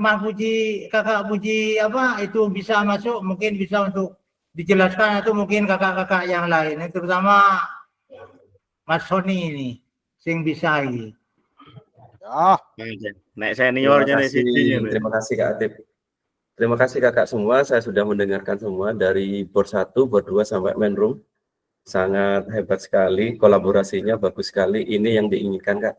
kakak Puji itu bisa masuk, mungkin bisa untuk dijelaskan atau mungkin kakak-kakak yang lain, terutama Mas Sony ini sing bisa ini. Naik seniornya nih sini. Terima kasih Kak Atip. Terima kasih kakak semua, saya sudah mendengarkan semua dari board 1, board 2 sampai main room. Sangat hebat sekali, kolaborasinya bagus sekali. Ini yang diinginkan Kak.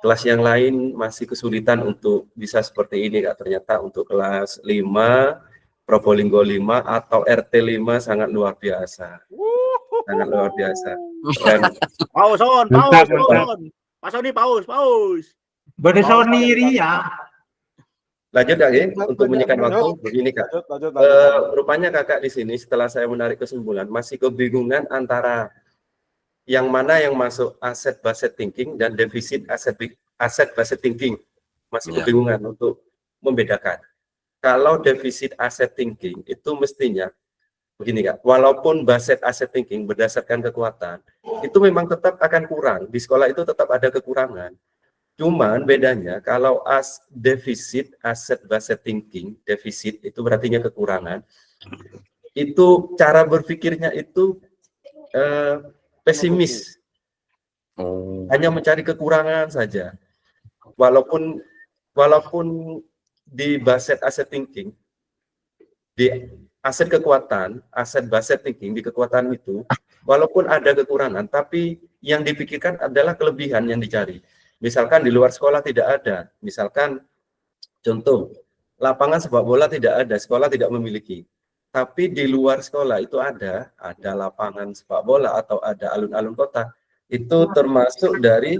Kelas yang lain masih kesulitan untuk bisa seperti ini Kak. Ternyata untuk kelas 5, Probolinggo 5 atau RT 5 sangat luar biasa. Sangat luar biasa. Dan Paus. Pak Sony paus. Bersoniri ya. Lanjut Kak, untuk menyikat waktu begini Kak. Rupanya kakak di sini setelah saya menarik kesimpulan masih kebingungan antara yang mana yang masuk aset based thinking dan defisit aset based thinking. Masih kebingungan untuk membedakan. Kalau defisit aset thinking itu mestinya begini Kak, walaupun based asset thinking berdasarkan kekuatan, itu memang tetap akan kurang. Di sekolah itu tetap ada kekurangan. Cuman bedanya kalau defisit asset based thinking, defisit itu berarti kekurangan. Itu cara berpikirnya itu pesimis. Hanya mencari kekurangan saja. Walaupun di based asset thinking, di aset kekuatan, aset based thinking di kekuatan itu, walaupun ada kekurangan, tapi yang dipikirkan adalah kelebihan yang dicari. Misalkan di luar sekolah tidak ada, misalkan contoh, lapangan sepak bola tidak ada, sekolah tidak memiliki. Tapi di luar sekolah itu ada lapangan sepak bola atau ada alun-alun kota. Itu termasuk dari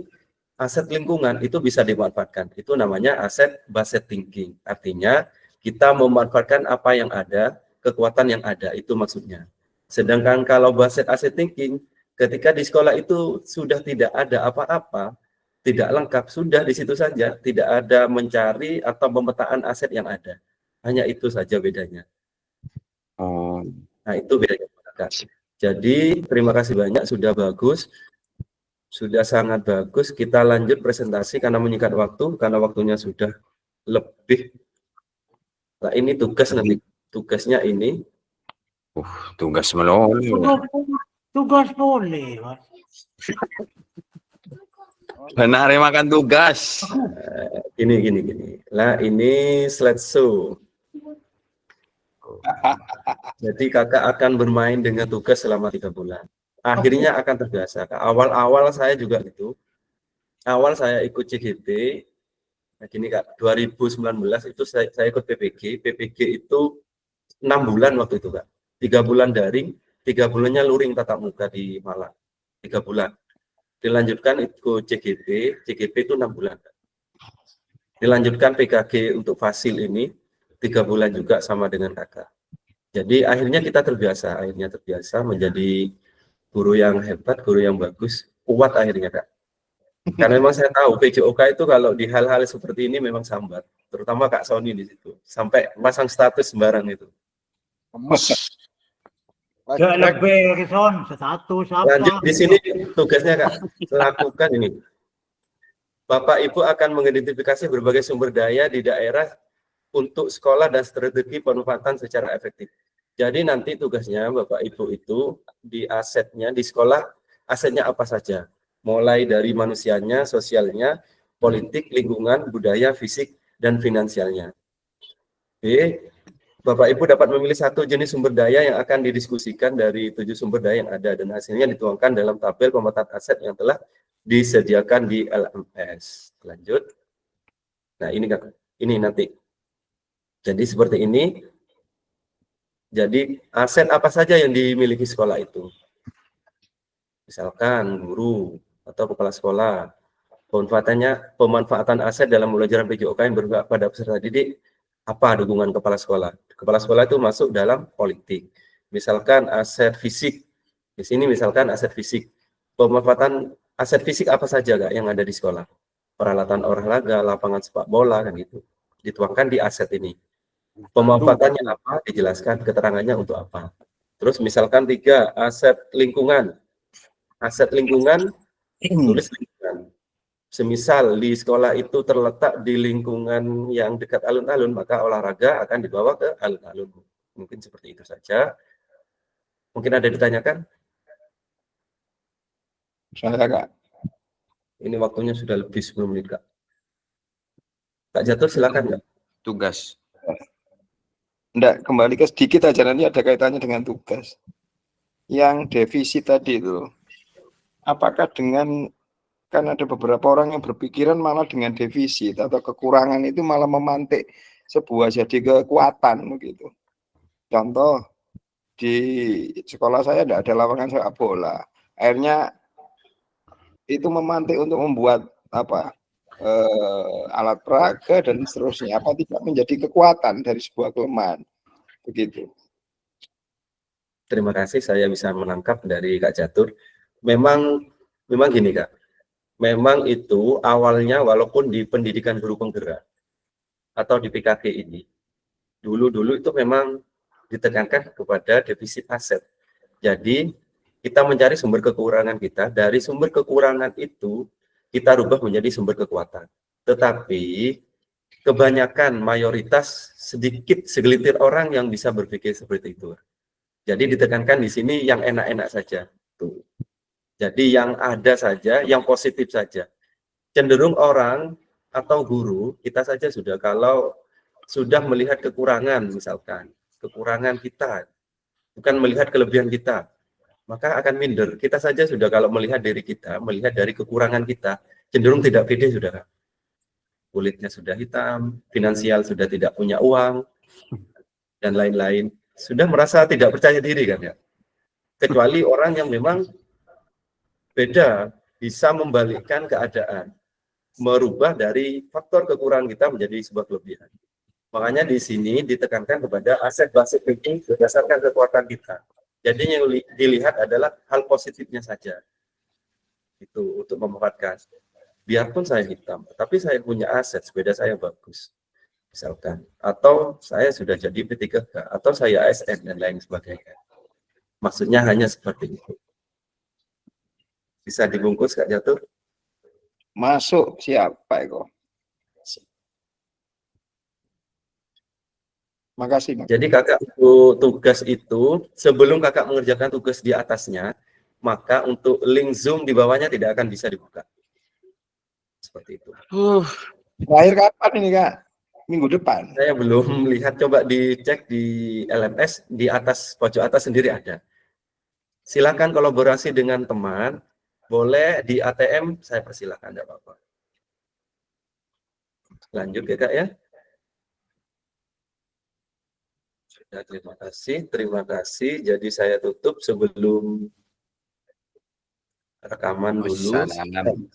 aset lingkungan, itu bisa dimanfaatkan. Itu namanya aset based thinking. Artinya kita memanfaatkan apa yang ada, kekuatan yang ada, itu maksudnya. Sedangkan kalau based asset thinking, ketika di sekolah itu sudah tidak ada apa-apa, tidak lengkap, sudah di situ saja, tidak ada mencari atau pemetaan aset yang ada. Hanya itu saja bedanya. Nah, itu bedanya. Jadi, terima kasih banyak, sudah bagus. Sudah sangat bagus. Kita lanjut presentasi karena menyikat waktu, karena waktunya sudah lebih. Nah, ini tugas nanti. Tugasnya ini. Tugas melulu. Tugas boleh, Mas. Benar makan tugas. Gini. Lah ini slideshow. Jadi kakak akan bermain dengan tugas selama 3 bulan. akhirnya akan terbiasa. Awal-awal saya juga gitu. Awal saya ikut CGP, nah gini Kak, 2019 itu saya ikut PPG. PPG itu 6 bulan waktu itu Kak. 3 bulan daring, 3 bulannya luring tatap muka di Malang. 3 bulan. Dilanjutkan ikut CGP, CGP itu 6 bulan. Dilanjutkan PKG untuk Fasil ini 3 bulan juga sama dengan kakak. Jadi akhirnya kita terbiasa, menjadi guru yang hebat, guru yang bagus, kuat akhirnya Kak. Karena memang saya tahu PJOK itu kalau di hal-hal seperti ini memang sambat, terutama Kak Sony di situ, sampai pasang status sembarang itu. Gak lebih Rison, status apa? Lanjut di sini tugasnya Kak, lakukan ini. Bapak Ibu akan mengidentifikasi berbagai sumber daya di daerah untuk sekolah dan strategi pemanfaatan secara efektif. Jadi nanti tugasnya Bapak Ibu itu di asetnya, di sekolah asetnya apa saja. Mulai dari manusianya, sosialnya, politik, lingkungan, budaya, fisik, dan finansialnya. B. Bapak Ibu dapat memilih satu jenis sumber daya yang akan didiskusikan dari 7 sumber daya yang ada dan hasilnya dituangkan dalam tabel pemetaan aset yang telah disediakan di LMS. Lanjut. Nah, ini nanti. Jadi seperti ini. Jadi aset apa saja yang dimiliki sekolah itu? Misalkan guru atau kepala sekolah. Pemanfaatan aset dalam pembelajaran PJOK yang berpihak pada peserta didik, apa dukungan kepala sekolah? Kepala sekolah itu masuk dalam politik. Misalkan aset fisik. Di sini misalkan aset fisik. Pemanfaatan aset fisik apa saja Kak yang ada di sekolah? Peralatan olahraga, lapangan sepak bola kan gitu. Dituangkan di aset ini. Pemanfaatannya apa? Dijelaskan keterangannya untuk apa. Terus misalkan 3 aset lingkungan. Aset lingkungan, tulis lingkungan. Semisal di sekolah itu terletak di lingkungan yang dekat alun-alun, maka olahraga akan dibawa ke alun-alun. Mungkin seperti itu saja. Mungkin ada ditanyakan? Saya Kak. Ini waktunya sudah lebih 10 menit Kak. Kak Jatuh silakan Kak. Tugas. Enggak, kembali ke sedikit aja, nanti ada kaitannya dengan tugas. Yang defisit tadi itu, apakah dengan, kan ada beberapa orang yang berpikiran malah dengan defisit atau kekurangan itu malah memantik sebuah jadi kekuatan begitu. Contoh, di sekolah saya tidak ada lapangan sepak bola. Akhirnya itu memantik untuk membuat alat peraga dan seterusnya, apa tidak menjadi kekuatan dari sebuah kelemahan begitu. Terima kasih, saya bisa menangkap dari Kak Catur. Memang gini Kak, memang itu awalnya walaupun di pendidikan guru penggerak atau di PKG ini, dulu itu memang ditekankan kepada defisit aset. Jadi kita mencari sumber kekurangan kita, dari sumber kekurangan itu kita rubah menjadi sumber kekuatan. Tetapi kebanyakan, mayoritas, sedikit, segelintir orang yang bisa berpikir seperti itu. Jadi ditekankan di sini yang enak-enak saja. Tuh. Jadi yang ada saja, yang positif saja. Cenderung orang atau guru, kita saja sudah, kalau sudah melihat kekurangan misalkan, kekurangan kita, bukan melihat kelebihan kita, maka akan minder. Kita saja sudah kalau melihat diri kita, melihat dari kekurangan kita, cenderung tidak pede sudah. Kulitnya sudah hitam, finansial sudah tidak punya uang, dan lain-lain. Sudah merasa tidak percaya diri kan ya. Kecuali orang yang memang beda, bisa membalikkan keadaan, merubah dari faktor kekurangan kita menjadi sebuah kelebihan. Makanya di sini ditekankan kepada aset basic thinking berdasarkan kekuatan kita. Jadi yang dilihat adalah hal positifnya saja. Itu untuk memanfaatkan. Biarpun saya hitam, tapi saya punya aset, sepeda saya bagus. Misalkan. Atau saya sudah jadi P3K, atau saya ASN, dan lain sebagainya. Maksudnya hanya seperti itu. Bisa dibungkus Kak Jatuh? Masuk siapa itu? Makasih. Jadi kakak untuk tugas itu, sebelum kakak mengerjakan tugas di atasnya, maka untuk link Zoom di bawahnya tidak akan bisa dibuka. Seperti itu. Terakhir kapan ini Kak? Minggu depan? Saya belum melihat, coba dicek di LMS, di atas, pojok atas sendiri ada. Silakan kolaborasi dengan teman, boleh di ATM saya persilakan, tidak apa-apa. Lanjut ya Kak ya. Sudah, terima kasih. Jadi saya tutup sebelum rekaman dulu.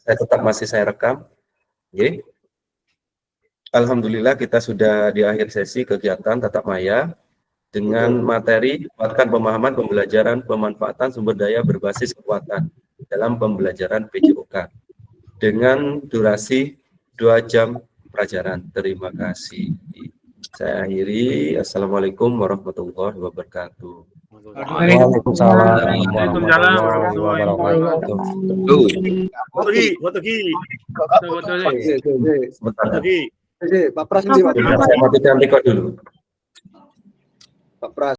Saya tetap masih saya rekam. Oke. Alhamdulillah kita sudah di akhir sesi kegiatan tatap maya dengan materi kuatkan pemahaman pembelajaran pemanfaatan sumber daya berbasis kekuatan dalam pembelajaran PJOK dengan durasi 2 jam pelajaran. Terima kasih. Saya akhiri. Assalamualaikum warahmatullahi wabarakatuh. Waalaikumsalam warahmatullahi wabarakatuh. Pak Pras, Saya matikan record dulu. Pak Pras.